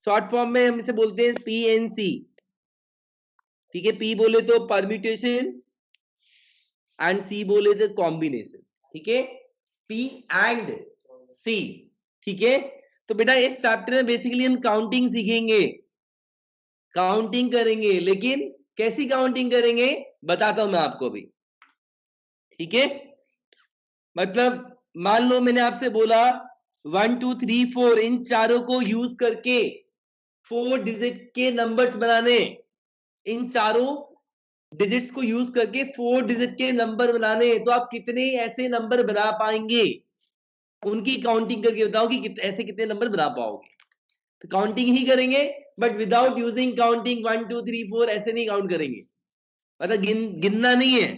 Short form में हम इसे बोलते हैं PNC, ठीक है। P बोले तो परम्यूटेशन एंड C बोले तो कॉम्बिनेशन, ठीक है। P एंड C, ठीक है। तो बेटा इस चैप्टर में बेसिकली हम काउंटिंग सीखेंगे, काउंटिंग करेंगे, लेकिन कैसी काउंटिंग करेंगे बताता हूं मैं आपको भी, ठीक है। मतलब मान लो मैंने आपसे बोला 1 2 3 4 इन चारों को यूज करके 4 डिजिट के नंबर्स बनाने, इन चारों डिजिट्स को यूज करके 4 डिजिट के नंबर बनाने, तो आप कितने ऐसे नंबर बना पाएंगे, उनकी काउंटिंग करके बताओ कि ऐसे कितने नंबर बना पाओगे। तो काउंटिंग ही करेंगे बट विदाउट यूजिंग काउंटिंग 1 2 3 4 ऐसे नहीं काउंट करेंगे, मतलब गिनना नहीं है,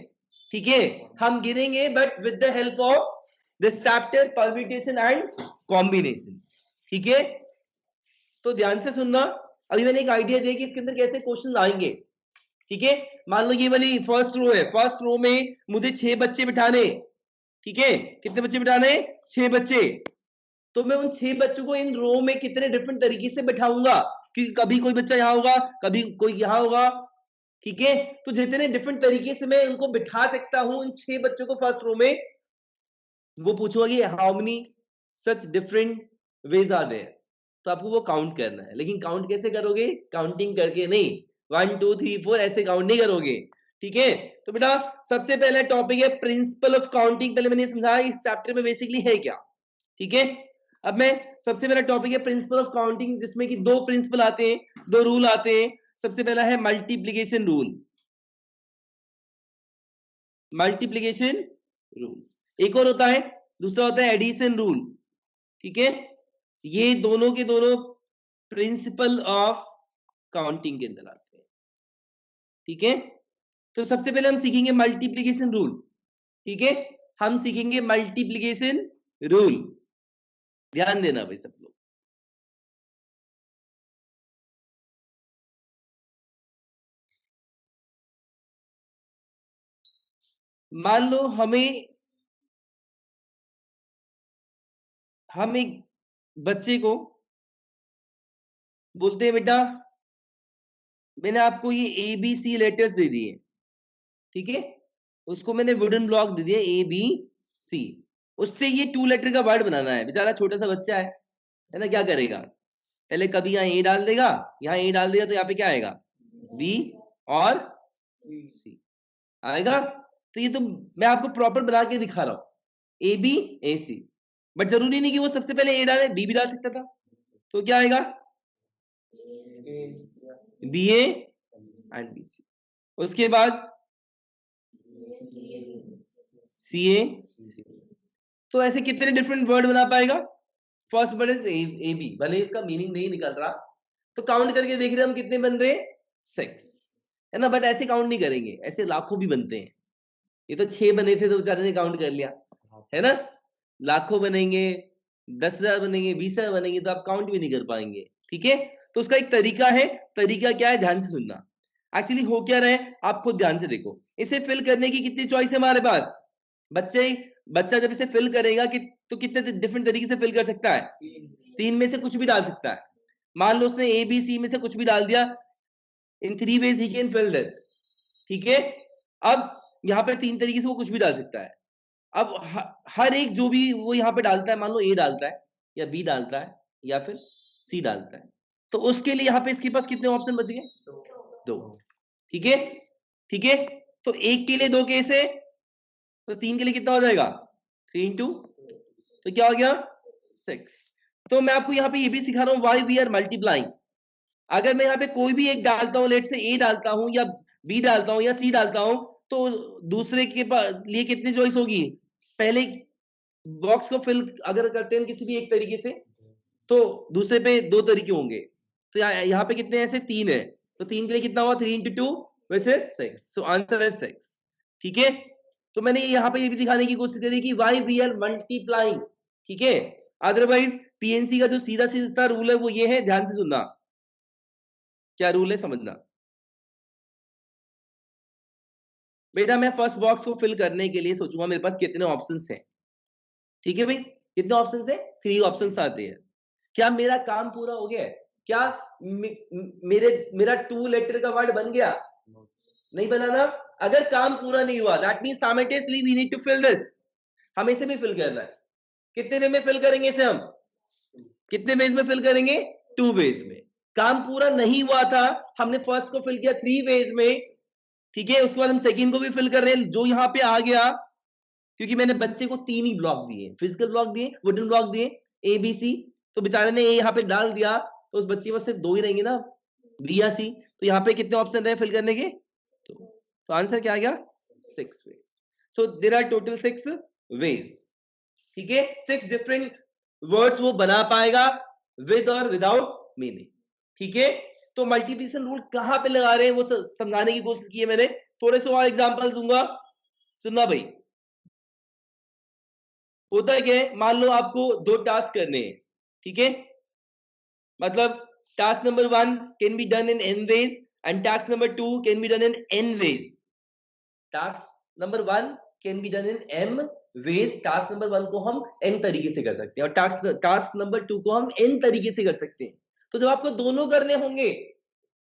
ठीक है। हम गिनेंगे but with the help of this chapter permutation and combination, ठीक है। तो ध्यान से सुनना, अभी मैंने एक आइडिया दिया कि इसके अंदर कैसे क्वेश्चन आएंगे, ठीक है। मान लो ये वाली फर्स्ट रो है, फर्स्ट रो में मुझे 6 बच्चे बिठाने, ठीक है। कितने बच्चे बिठाने? 6 बच्चे। तो मैं उन 6 बच्चों को इन रो में कितने डिफरेंट तरीके से बिठाऊंगा, क्योंकि कभी कोई बच्चा यहां होगा, कभी कोई यहां होगा, ठीक है। तो जितने डिफरेंट तरीके से मैं उनको बिठा सकता हूं इन 6 बच्चों को फर्स्ट रो में, वो पूछूंगा कि how many such different ways are there, तो आपको वो काउंट करना है। लेकिन काउंट कैसे करोगे? काउंटिंग करके नहीं, 1 2 3 4 ऐसे काउंट नहीं करोगे, ठीक है। तो बेटा सबसे पहला टॉपिक है प्रिंसिपल ऑफ काउंटिंग। पहले मैंने समझाया इस चैप्टर में बेसिकली है क्या, ठीक है। अब मैं सबसे पहला टॉपिक है प्रिंसिपल ऑफ काउंटिंग, जिसमें कि 2 प्रिंसिपल आते हैं, 2 रूल आते हैं। सबसे पहला है मल्टीप्लिकेशन रूल, मल्टीप्लिकेशन रूल, एक और होता है, दूसरा होता है एडिशन रूल, ठीक है। ये दोनों के दोनों प्रिंसिपल ऑफ काउंटिंग के अंदर आते हैं, ठीक है। तो सबसे पहले हम सीखेंगे मल्टीप्लिकेशन रूल, ठीक है। हम सीखेंगे मल्टीप्लिकेशन रूल, ध्यान देना भाई सब लोग। मान लो हम एक बच्चे को बोलते हैं बेटा मैंने आपको ये ABC लेटर्स दे दिए, ठीक है। उसको मैंने वुडन ब्लॉक दे दिया ABC, उससे ये 2 लेटर का वर्ड बनाना है। बेचारा छोटा सा बच्चा है ना, क्या करेगा? पहले कभी यहाँ A डाल देगा, यहाँ A डाल देगा, तो यहाँ पे क्या आएगा? B और C आएगा। तो ये तो मैं आपको प्रॉपर बना के दिखा रहा हूं, ABAC, बट जरूरी नहीं कि वो सबसे पहले A डाले, B भी डाल सकता था। तो क्या आएगा? BA and BC। उसके बाद CA। तो ऐसे कितने डिफरेंट वर्ड बना पाएगा? फर्स्ट वर्ड इज AB, भले ही इसका मीनिंग नहीं निकल रहा, तो काउंट करके देख रहे हैं हम कितने बन रहे हैं, 6, है ना। बट ऐसे काउंट नहीं करेंगे, ऐसे लाखों भी बनते हैं। ये तो 6 बने थे तो बेचारे ने काउंट कर लिया, है ना। लाखों बनेंगे, 10,000 बनेंगे, 20,000 बनेंगे, तो आप काउंट भी नहीं कर पाएंगे, ठीक है। तो उसका एक तरीका है, तरीका क्या है ध्यान से सुनना। एक्चुअली हो क्या रहा है आप खुद ध्यान से देखो। इसे फिल करने की कितनी चॉइस है हमारे पास? बच्चा जब इसे फिल करेगा कि तो कितने डिफरेंट तरीके से फिल कर सकता है? 3 में से कुछ भी डाल सकता है। मान लो उसने ABC में से कुछ भी डाल दिया, इन 3 ways he can fill this, ठीक है। अब यहाँ पे 3 तरीके से वो कुछ भी डाल सकता है। अब हर एक जो भी वो यहाँ पे डालता है, मान लो A डालता है या B डालता है या फिर C डालता है, तो उसके लिए यहाँ पे इसके पास कितने ऑप्शन बच गए? 2, ठीक है, ठीक है। तो एक के लिए 2 केस है, तो 3 के लिए कितना हो जाएगा? 3 into, तो क्या हो गया? 6। तो मैं आपको यहाँ पे ये भी सिखा रहा हूँ व्हाई वी आर मल्टीप्लाइंग। अगर मैं यहाँ पे कोई भी एक डालता हूँ, लेट से A डालता हूँ या B डालता हूँ या C डालता हूँ, तो दूसरे के लिए कितनी चॉइस होगी? पहले बॉक्स को फिल अगर करते हैं किसी भी एक तरीके से, तो दूसरे पे 2 तरीके होंगे। तो यहाँ पे कितने ऐसे? 3 है, तो 3 के लिए कितना हुआ? 3 into 2 which is 6, so answer is 6, ठीक है। तो मैंने यहाँ पे ये भी दिखाने की कोशिश करी कि why we are multiplying, ठीक है। अदरवाइज PNC का जो सीधा सीधा रूल है वो ये है, ध्यान से सुनना। क्या रूल है समझना बेटा। मैं फर्स्ट बॉक्स को फिल करने के लिए सोचूंगा मेरे पास कितने ऑप्शंस हैं, ठीक है भाई। कितने ऑप्शंस है? 3 ऑप्शंस आते हैं। क्या मेरा काम पूरा हो गया है? क्या मेरा 2 लेटर का वर्ड बन गया? नहीं बना ना। अगर काम पूरा नहीं हुआ that means simultaneously we need to fill this, हमें इसे भी फिल करना है। कितने वे में फिल करेंगे इसे हम? कितने वेज में फिल करेंगे? 2 वेज में। काम पूरा नहीं हुआ था, हमने फर्स्ट को फिल किया 3 वेज में, ठीक है, उसके बाद हम सेकंड को भी फिल कर रहे हैं जो यहां पे आ गया, क्योंकि मैंने बच्चे को 3 ही ब्लॉक दिए, फिजिकल ब्लॉक दिए, वुडन ब्लॉक दिए, ए बी सी, तो बेचारे ने ए यहाँ पे डाल दिया, तो उस बच्चे में सिर्फ 2 ही रहेंगे ना, बी या सी। तो यहाँ पे कितने ऑप्शन रहे फिल करने के? तो आंसर क्या आ गया? 6 ways. So there are total 6 ways, ठीक है। 6 डिफरेंट वर्ड्स वो बना पाएगा विद और विदाउट मीनिंग, ठीक है। तो मल्टीप्लिकेशन रूल कहां पे लगा रहे हैं वो समझाने की कोशिश की है मैंने। थोड़े से और एग्जांपल दूंगा, सुनना भाई। होता है क्या, मान लो आपको 2 टास्क करने हैं, ठीक है, मतलब task number 1 can be done in n ways and task number 2 can be done in n ways। Task number 1 can be done in m ways, task number 1 को हम n तरीके से कर सकते हैं और टास्क नंबर 2 को हम n तरीके से कर सकते हैं। तो जब आपको दोनों करने होंगे,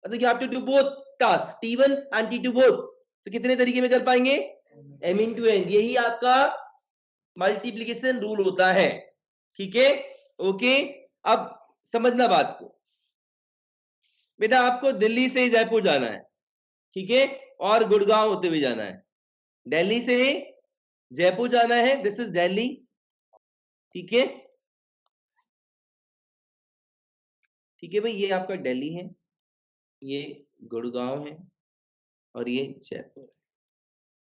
मतलब you have to do both tasks T1 and T2 both, तो कितने तरीके में कर पाएंगे? m into n, यही आपका मल्टीप्लिकेशन रूल होता है, ठीक है, ओके। अब समझना बात को, बेटा आपको दिल्ली से जयपुर जाना है, ठीक है, और गुड़गांव होते हुए जाना है। दिल्ली से जयपुर जाना है, दिस इज दिल्ली, ठीक है, ठीक है भाई, ये आपका दिल्ली है, ये गुड़गांव है और ये जयपुर है।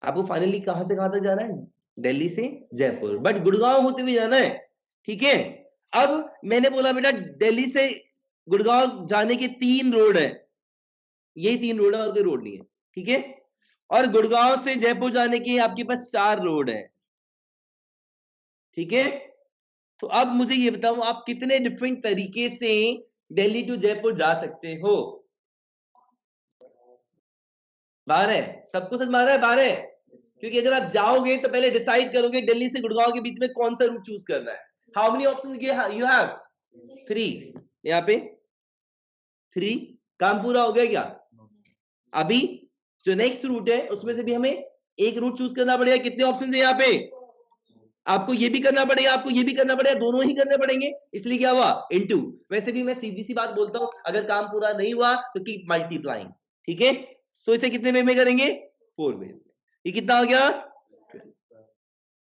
आपको फाइनली कहां से कहां तक जाना है? दिल्ली से जयपुर, बट गुड़गांव होते हुए जाना है, ठीक है। अब मैंने बोला बेटा दिल्ली से गुड़गांव जाने के 3 रोड है, यही 3 रोड है और कोई रोड नहीं है, ठीक है। और गुड़गांव से जयपुर जाने के आपके पास 4 रोड है, ठीक है। तो अब मुझे ये बताओ आप कितने डिफरेंट तरीके से दिल्ली टू जयपुर जा सकते हो? 12, सबको समझ में आ रहा है? 12, क्योंकि अगर आप जाओगे तो पहले डिसाइड करोगे दिल्ली से गुड़गांव के बीच में कौन सा रूट चूज करना है। How many option you have? 3, यहाँ पे 3, काम पूरा हो गया क्या? अभी जो नेक्स्ट रूट है उसमें से भी हमें एक रूट चूज करना पड़ेगा। कितने ऑप्शन है यहाँ पे? आपको ये भी करना पड़ेगा, आपको ये भी करना पड़ेगा, दोनों ही करने पड़ेंगे, इसलिए क्या हुआ? इनटू। वैसे भी मैं सीधी सी बात बोलता हूं, अगर काम पूरा नहीं हुआ तो कीप मल्टीप्लाइंग, ठीक है। तो इसे कितने वे में करेंगे? 4 वेज में। ये कितना हो गया?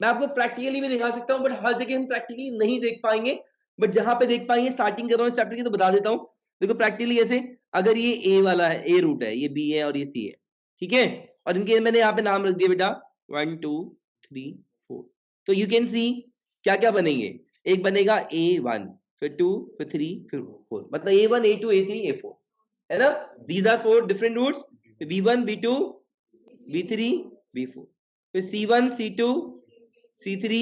मैं आपको प्रैक्टिकली भी दिखा सकता हूं, बट हर जगह हम प्रैक्टिकली नहीं देख पाएंगे, बट जहां पे देख पाएंगे, स्टार्टिंग कर रहा हूं चैप्टर की तो बता देता हूं। देखो प्रैक्टिकली ऐसे, अगर ये ए वाला है, ए रूट है, ये बी है और ये सी है, ठीक है, और इनके मैंने यहाँ पे नाम रख दिया बेटा 1 2 3 4। तो यू कैन सी क्या क्या बनेंगे। एक बनेगा A1, फिर 2, फिर 3, फिर 4, मतलब A1 A2 A3 A4, है ना। These are 4 different roots, B1 B2 B3 B4, फिर C1 C2 C3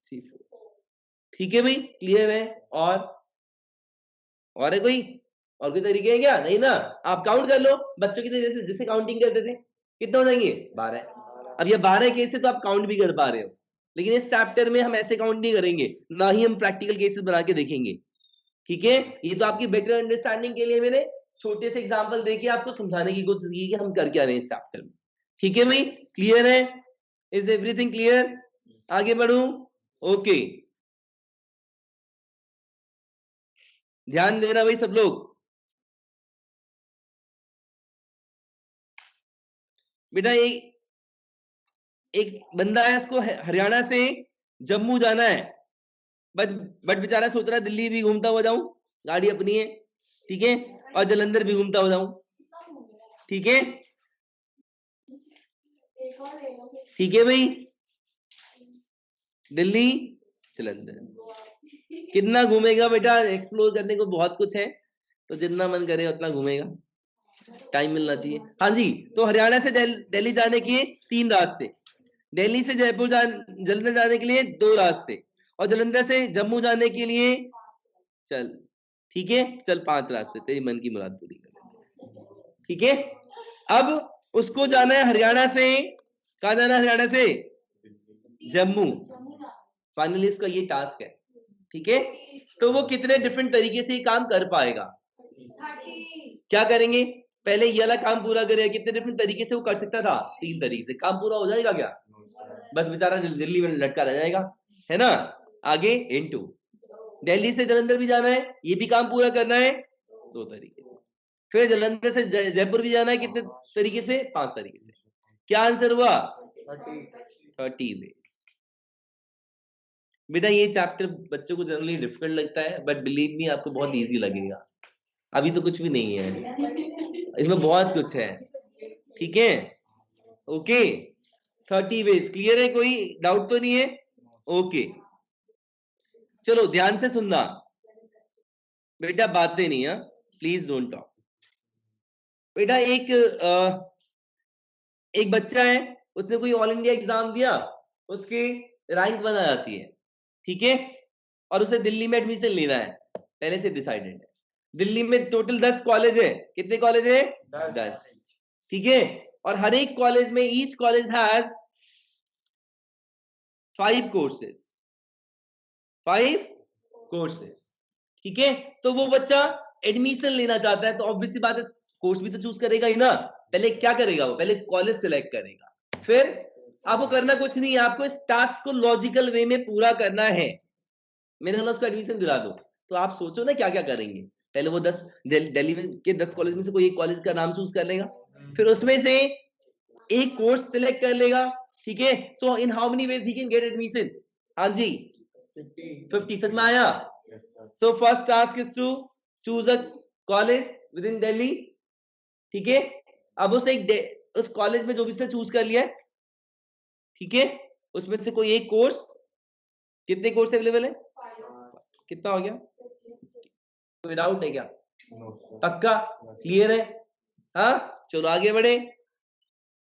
C4, ठीक है भाई, क्लियर है। और है कोई? और कोई तरीके है क्या? नहीं ना। आप काउंट कर लो, बच्चों की जैसे जैसे काउंटिंग करते थे, कितने हो जाएंगे? 12। अब ये 12 केस से तो आप काउंट भी कर पा रहे हो, लेकिन इस चैप्टर में हम ऐसे काउंट नहीं करेंगे, ना ही हम प्रैक्टिकल केसेस बना के देखेंगे, ठीक है। ये तो आपकी बेटर अंडरस्टैंडिंग के लिए मैंने छोटे से एग्जांपल देके आपको समझाने की कोशिश की कि हम कर क्या रहे हैं इस चैप्टर में, ठीक है भाई, क्लियर है? Is everything clear? आगे बढ़ू? ओके, ध्यान देना भाई सब लोग। बेटा एक बंदा है, उसको हरियाणा से जम्मू जाना है, बट बेचारा सोच रहा है दिल्ली भी घूमता हुआ जाऊं, गाड़ी अपनी है, ठीक है, और जलंधर भी घूमता हुआ जाऊं, ठीक है, ठीक है भाई, दिल्ली जलंधर कितना घूमेगा बेटा? एक्सप्लोर करने को बहुत कुछ है, तो जितना मन करे उतना घूमेगा, टाइम मिलना चाहिए। हाँ जी, तो हरियाणा से दिल्ली जाने के 3 रास्ते, दिल्ली से जयपुर जलंधर जाने के लिए 2 रास्ते, और जलंधर से जम्मू जाने के लिए चल, ठीक है, चल 5 रास्ते, तेरी मन की मुराद पूरी कर, ठीक है। अब उसको जाना है हरियाणा से, कहा जाना है? हरियाणा से जम्मू, फाइनली इसका ये टास्क है, ठीक है। तो वो कितने डिफरेंट तरीके से ये काम कर पाएगा, क्या करेंगे, पहले ये वाला काम पूरा करेगा। कितने डिफरेंट तरीके से वो कर सकता था, 3 तरीके से। काम पूरा हो जाएगा क्या? बस बेचारा दिल्ली में लटका रह जाएगा, है ना। आगे इनटू दिल्ली से जलंधर भी जाना है, ये भी काम पूरा करना है 2 तरीके से। फिर जलंधर से जयपुर भी जाना है, कितने तरीके से? 5 तरीके से। क्या आंसर हुआ? 30 वे। बेटा ये चैप्टर बच्चों को जनरली डिफिकल्ट लगता है, बट बिलीव मी आपको बहुत इजी लगेगा। अभी तो कुछ भी नहीं है, इसमें बहुत कुछ है, ठीक है। ओके 30 वेज क्लियर है, कोई डाउट तो नहीं है? ओके चलो ध्यान से सुनना बेटा, बातें नहीं है, प्लीज डोंट टॉक। बेटा एक बच्चा है, उसने कोई ऑल इंडिया एग्जाम दिया, उसकी रैंक 1 आ जाती है, ठीक है, और उसे दिल्ली में एडमिशन लेना है, पहले से डिसाइडेड है। दिल्ली में टोटल 10 कॉलेज है, कितने कॉलेज है? 10, ठीक है, और हर एक कॉलेज में each college has 5 courses, 5 courses, ठीक है। तो वो बच्चा एडमिशन लेना चाहता है, तो ऑब्वियसली बात है कोर्स भी तो चूज करेगा ही ना। पहले क्या करेगा वो? पहले कॉलेज सिलेक्ट करेगा, फिर आपको करना कुछ नहीं है, आपको इस टास्क को लॉजिकल वे में पूरा करना है। मैंने बोला उसको एडमिशन दिला दो, तो आप सोचो ना क्या क्या करेंगे। पहले वो 10 दिल्ली के 10 कॉलेज में से कोई एक कॉलेज का नाम चूज कर लेगा, फिर उसमें से एक कोर्स सिलेक्ट कर लेगा, ठीक है। So in how many ways he can get admission? हाँ जी 50, समझ में आया? So first task is to choose a college within Delhi, ठीक है। अब उसे उस कॉलेज में जो भी उसने चूज कर लिया है, ठीक है, उसमें से कोई एक कोर्स, कितने कोर्स अवेलेबल है? कितना हो गया? कोई डाउट है क्या? पक्का क्लियर है? हाँ चलो आगे बढ़े,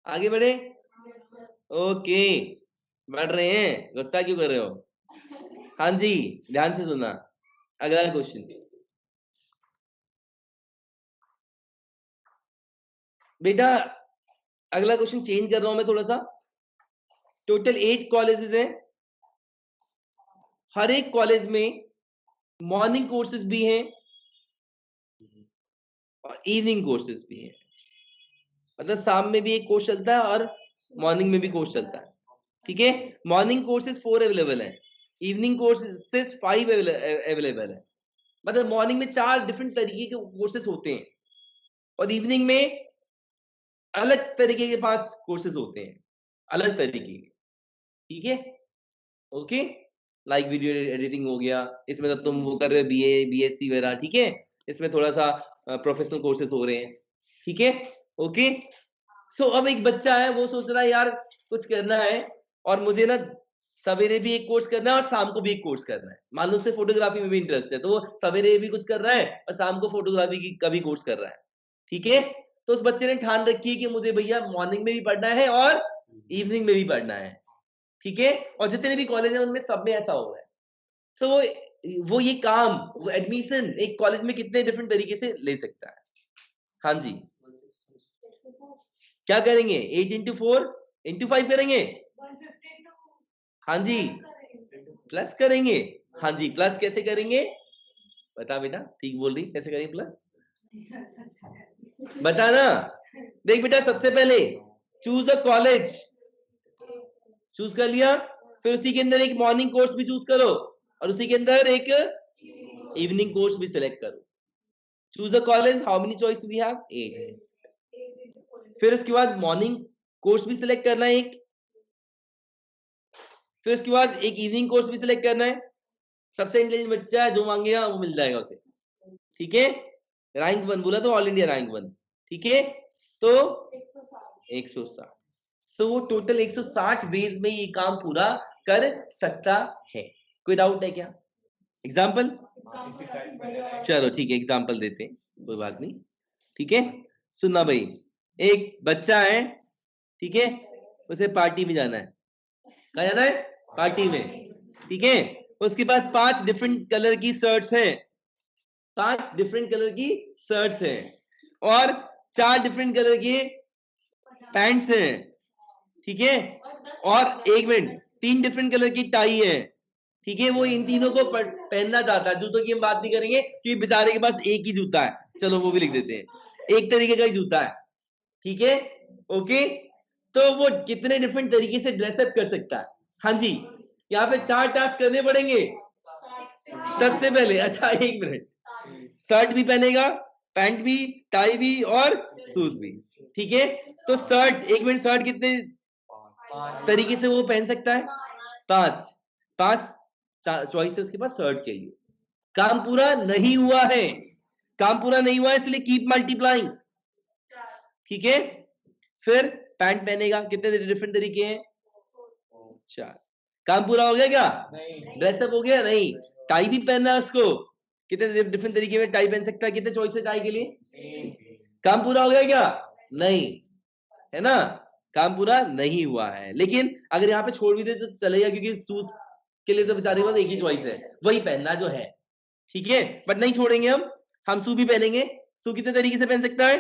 आगे बढ़े। ओके बढ़ रहे हैं, गुस्सा क्यों कर रहे हो? हाँ जी ध्यान से सुनना, अगला क्वेश्चन। बेटा अगला क्वेश्चन चेंज कर रहा हूं मैं थोड़ा सा। टोटल 8 कॉलेजेस हैं, हर एक कॉलेज में मॉर्निंग कोर्सेज भी हैं और इवनिंग कोर्सेज भी हैं, मतलब शाम में भी एक कोर्स चलता है और मॉर्निंग में भी कोर्स चलता है, ठीक है। मॉर्निंग कोर्सेज 4 अवेलेबल है, इवनिंग कोर्सेज 5 अवेलेबल है, मतलब मॉर्निंग में 4 डिफरेंट तरीके के कोर्सेज होते हैं और इवनिंग में अलग तरीके के 5 कोर्सेज होते हैं, अलग तरीके के, ठीक है। ओके लाइक वीडियो एडिटिंग हो गया, इसमें तो तुम वो कर रहे हो बीए बीएससी वगैरह, ठीक है। इसमें थोड़ा सा प्रोफेशनल कोर्सेज हो रहे हैं, ठीक है। ओके सो अब एक बच्चा है, वो सोच रहा है यार कुछ करना है और मुझे ना सवेरे भी एक कोर्स करना है और शाम को भी एक कोर्स करना है। मान लो उसे फोटोग्राफी में भी इंटरेस्ट है, तो वो सवेरे भी कुछ कर रहा है और शाम को फोटोग्राफी का भी कोर्स कर रहा है, ठीक है। तो उस बच्चे ने ठान रखी है कि मुझे भैया मॉर्निंग में भी पढ़ना है और इवनिंग में भी पढ़ना है, ठीक है। और जितने भी कॉलेज है उनमें सब में ऐसा हो रहा है। सो वो ये काम, वो एडमिशन एक कॉलेज में कितने डिफरेंट तरीके से ले सकता है? हाँ जी क्या करेंगे? 8 इंटू 4 इंटू 5 करेंगे? हाँ जी प्लस करेंगे, हाँ जी प्लस कैसे करेंगे? बता बेटा, ठीक बोल रही, कैसे करेंगे प्लस? बता ना। देख बेटा सबसे पहले चूज अ कॉलेज, चूज कर लिया, फिर उसी के अंदर एक मॉर्निंग कोर्स भी चूज करो और उसी के अंदर एक इवनिंग कोर्स भी सिलेक्ट करो। Choose a college, how many choice we have? 8। फिर उसके बाद मॉर्निंग कोर्स भी सिलेक्ट करना है एक, फिर उसके बाद एक इवनिंग कोर्स भी सिलेक्ट करना है। सबसे इंटेलिजेंट बच्चा है, जो मांगेगा वो मिल जाएगा उसे, ठीक है। रैंक 1 बोला तो ऑल इंडिया रैंक 1, ठीक है। तो 160, सो वो टोटल 160 वेज में ये काम पूरा कर सकता है। कोई डाउट है क्या? एग्जाम्पल? चलो ठीक है एग्जाम्पल देते हैं, कोई बात नहीं, ठीक है। सुनना भाई, एक बच्चा है, ठीक है, उसे पार्टी में जाना है। कहाँ जाना है? पार्टी में, ठीक है। उसके पास 5 डिफरेंट कलर की शर्ट्स हैं, 5 डिफरेंट कलर की शर्ट्स हैं और 4 डिफरेंट कलर के पैंट्स हैं, ठीक है। और 1 मिनट 3 डिफरेंट कलर की टाई है, ठीक है। वो इन तीनों को पहनना चाहता है। जूतों की हम बात नहीं करेंगे क्योंकि बेचारे के पास एक ही जूता है, चलो वो भी लिख देते हैं, एक तरीके का ही जूता है, ठीक है, ओके। तो वो कितने डिफरेंट तरीके से ड्रेसअप कर सकता है। हाँ जी, यहाँ पे 4 टास्क करने पड़ेंगे। सबसे पहले, अच्छा 1 मिनट, शर्ट भी पहनेगा, पैंट भी, टाई भी और शूज भी, ठीक है। तो शर्ट, 1 मिनट, शर्ट कितने तरीके से वो पहन सकता है? 5 चॉइस है उसके पास शर्ट के लिए। काम पूरा नहीं हुआ है, काम पूरा नहीं हुआ है, इसलिए कीप मल्टीप्लाइंग, ठीक है। फिर पैंट पहनेगा, कितने डिफरेंट तरीके हैं? 4। काम पूरा हो गया क्या? ड्रेसअप हो गया? नहीं। टाई भी पहनना है उसको, कितने डिफरेंट तरीके में टाई पहन सकता है? कितने चॉइस है टाई के लिए? काम पूरा हो गया क्या? नहीं, है ना, काम पूरा नहीं हुआ है। लेकिन अगर यहाँ पे छोड़ भी दे तो चलेगा, क्योंकि शूज के लिए तो बेचारे के पास एक ही चॉइस है, वही पहनना जो है, ठीक है। बट नहीं छोड़ेंगे हम शू भी पहनेंगे। शू कितने तरीके से पहन सकता है?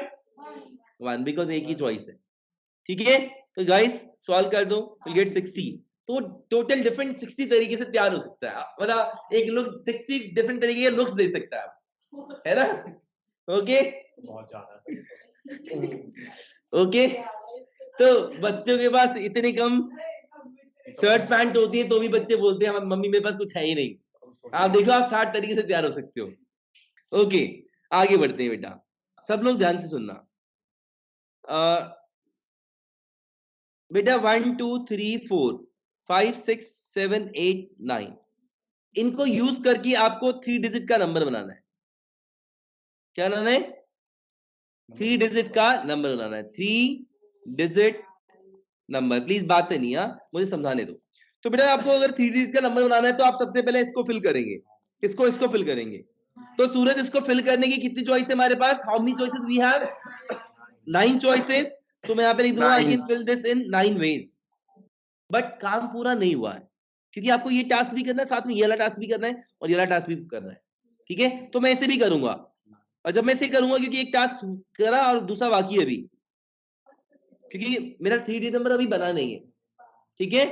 1, बिकॉज एक ही चॉइस है, ठीक है। तो गाइस सॉल्व कर दो, विल गेट 60। तो टोटल डिफरेंट 60 तरीके से तैयार हो सकता है, मतलब एक लुक 60 डिफरेंट तरीके के लुक्स दे सकता है ना, ओके। बहुत ज्यादा ओके, तो बच्चों के पास इतने कम शर्ट्स पैंट होती है तो भी बच्चे बोलते हैं मम्मी मेरे पास कुछ है ही नहीं। आप देखो, आप 60 तरीके से तैयार हो सकते हो। ओके, आगे बढ़ते हैं बेटा, सब लोग ध्यान से सुनना। बेटा 1 2 3 4 5 6 7 8 9, इनको यूज करके आपको 3 डिजिट का नंबर बनाना है। क्या बनाना है? 3 डिजिट का नंबर बनाना है, 3 डिजिट नंबर। प्लीज बात नहीं, मुझे समझाने दो। तो बेटा आपको अगर 3 डिजिट का नंबर बनाना है तो आप सबसे पहले इसको फिल करेंगे, इसको फिल करेंगे। तो सूरज, इसको फिल करने की कितनी चॉइस है हमारे पास? How many choices we have? 9 choices. तो मैं यहाँ पे लिख दूंगा I can fill this in 9 ways. But काम पूरा नहीं हुआ है, क्योंकि आपको ये टास्क भी करना है, साथ में ये वाला टास्क भी करना है और ये वाला टास्क भी करना है, ठीक है। तो मैं इसे भी करूंगा, और जब मैं इसे करूंगा, क्योंकि एक टास्क करा और दूसरा बाकी है अभी, क्योंकि मेरा 3D नंबर अभी बना नहीं है, ठीक है।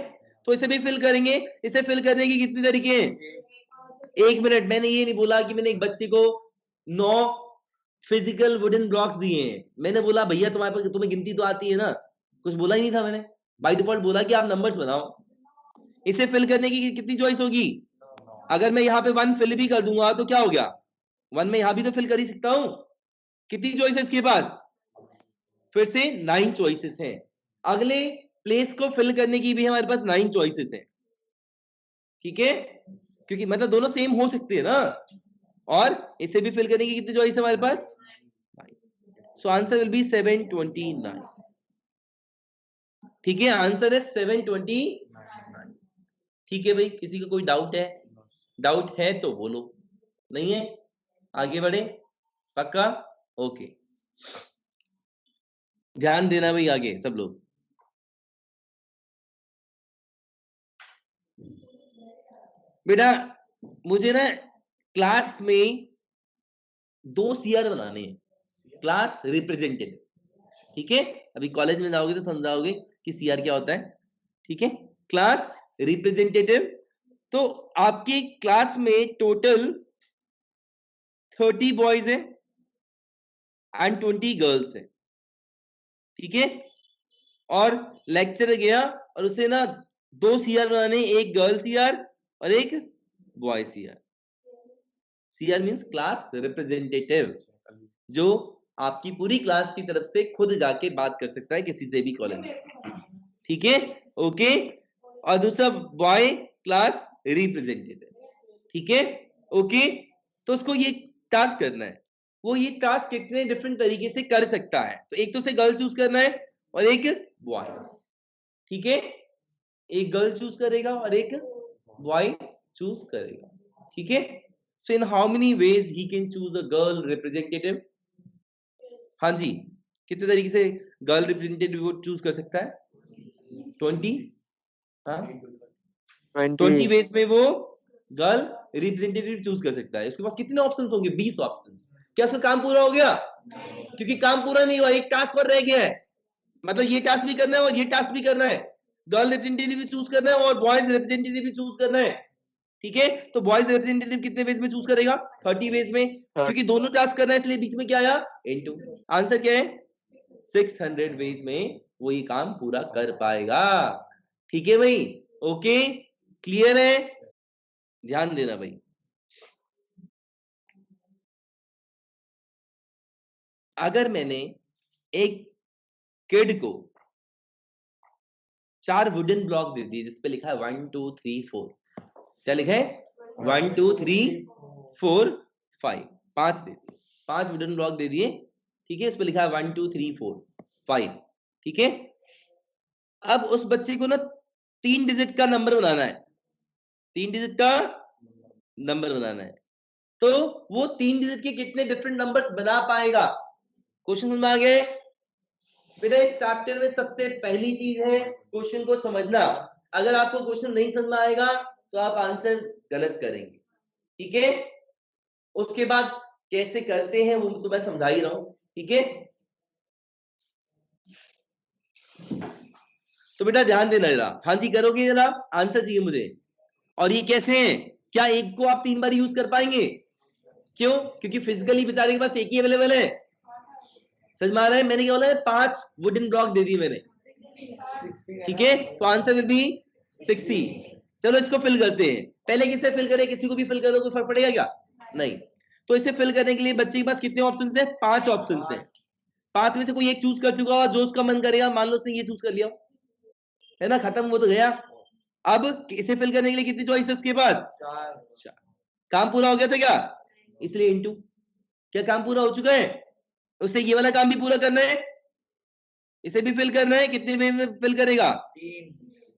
तो इसे भी फिल करेंगे। इसे फिल करने की कितने तरीके हैं? 1 मिनट, मैंने ये नहीं बोला कि मैंने एक बच्चे को 9 फिजिकल वुडन ब्लॉक्स दिए हैं। मैंने बोला भैया तुम्हें गिनती तो आती है ना, कुछ बोला ही नहीं था मैंने, बाय डिफॉल्ट बोला कि आप नंबर्स बनाओ। इसे फिल करने की कितनी चॉइस होगी? अगर मैं यहाँ पे 1 फिल भी कर दूंगा तो क्या हो गया? 1 में यहाँ भी तो फिल कर ही सकता हूं। कितनी चॉइस है इसके पास? फिर से 9 चॉइसेस हैं। अगले प्लेस को फिल करने की भी हमारे पास 9 चॉइसेस हैं, ठीक है, क्योंकि मतलब दोनों सेम हो सकते हैं ना। और इसे भी फिल करने की कितनी चॉइस है हमारे पास? सो आंसर विल बी 729, ठीक है, आंसर है 729, ठीक है भाई। किसी का कोई डाउट है? डाउट है तो बोलो, नहीं है आगे बढ़े, पक्का? ओके, ध्यान देना भाई आगे सब लोग। बेटा मुझे ना क्लास में 2 CR बनाने हैं, क्लास रिप्रेजेंटेटिव, ठीक है। अभी कॉलेज में जाओगे तो समझाओगे कि CR क्या होता है, ठीक है, क्लास रिप्रेजेंटेटिव। तो आपकी क्लास में टोटल 30 बॉयज है एंड 20 गर्ल्स है, ठीक है। और लेक्चर गया और उसे ना 2 CR बनाने, एक गर्ल CR और एक boy CR। CR means class representative, जो आपकी पूरी क्लास की तरफ से खुद जाके बात कर सकता है किसी से भी कॉलेज में, ठीक है, ओके। और दूसरा बॉय क्लास रिप्रेजेंटेटिव, ठीक है, ओके। तो उसको ये टास्क करना है, वो ये टास्क कितने डिफरेंट तरीके से कर सकता है। तो एक तो उसे गर्ल चूज करना है और एक बॉय, ठीक है, एक गर्ल चूज करेगा और एक बॉय चूज करेगा, ठीक है। So in how many ways he can choose a girl representative? हाँ जी, कितने तरीके से गर्ल रिप्रेजेंटेटिव को चूज कर सकता है? 20, हाँ 20 वेज में वो गर्ल रिप्रेजेंटेटिव चूज कर सकता है। उसके पास कितने ऑप्शंस होंगे? 20 ऑप्शंस। क्या उसका काम पूरा हो गया? क्योंकि काम पूरा नहीं हुआ, एक टास्क पर रह गया है, मतलब ये टास्क भी करना है और ये टास्क भी करना है, गर्ल रिप्रेजेंटेटिव भी चूज करना है और बॉयज रिप्रेजेंटेटिव भी चूज करना है, ठीक है, तो बॉयज रिप्रेजेंटेटिव कितने वेज में चूज करेगा? 30 वेज में, क्योंकि दोनों टास्क करना है इसलिए बीच में क्या आया? इनटू। आंसर क्या है? 600 वेज में वो ये काम पूरा कर पाएगा। ठीक है भाई, ओके, क्लियर है? ध्यान देना भाई। अगर मैंने एक किड को 4 वुडन ब्लॉक दे दिए जिसपे लिखा है 1 2 3 4, क्या लिखा है? 1 2 3 4 5, 5 दे दिए, 5 वुडन ब्लॉक दे दिए, ठीक है, उस पर लिखा है 1 2 3 4 5, ठीक है। अब उस बच्चे को ना 3 डिजिट का नंबर बनाना है, 3 डिजिट का नंबर बनाना है, तो वो 3 डिजिट के कितने डिफरेंट नंबर्स बना पाएगा? क्वेश्चन समझ में आ गया? बेटा इस चैप्टर में सबसे पहली चीज है क्वेश्चन को समझना। अगर आपको क्वेश्चन नहीं समझ में आएगा तो आप आंसर गलत करेंगे, ठीक है। उसके बाद कैसे करते हैं वो तो मैं समझा ही रहा हूं, ठीक है। तो बेटा ध्यान देना जरा, हाँ जी करोगे जरा, आंसर चाहिए मुझे। और ये कैसे हैं? क्या एक को आप 3 बार यूज कर पाएंगे? क्यों? क्योंकि फिजिकली बेचारे के पास एक ही अवेलेबल है। समझ में आ रहा है? मैंने क्या बोला है? 5 वुडन ब्लॉक दे दिए मैंने, ठीक है, तो आंसर विल बी 60। चलो इसको फिल करते हैं। पहले किससे फिल करें? किसी को भी फिल करो, कोई फर्क पड़ेगा क्या? नहीं। तो इसे फिल करने के लिए बच्चे के पास कितने ऑप्शंस हैं? 5 ऑप्शंस हैं। 5 में से कोई एक चूज कर चुका हो, जो उसका मन करेगा, मान लो उसने ये चूज कर लिया, है ना, खत्म, वो तो गया। अब इसे फिल करने के लिए कितनी चॉइस है उसके पास? 4। काम पूरा हो गया था क्या? इसलिए इनटू। क्या काम पूरा हो चुका है? उससे ये वाला काम भी पूरा करना है, इसे भी फिल करना है। कितने वे में फिल करेगा? 3,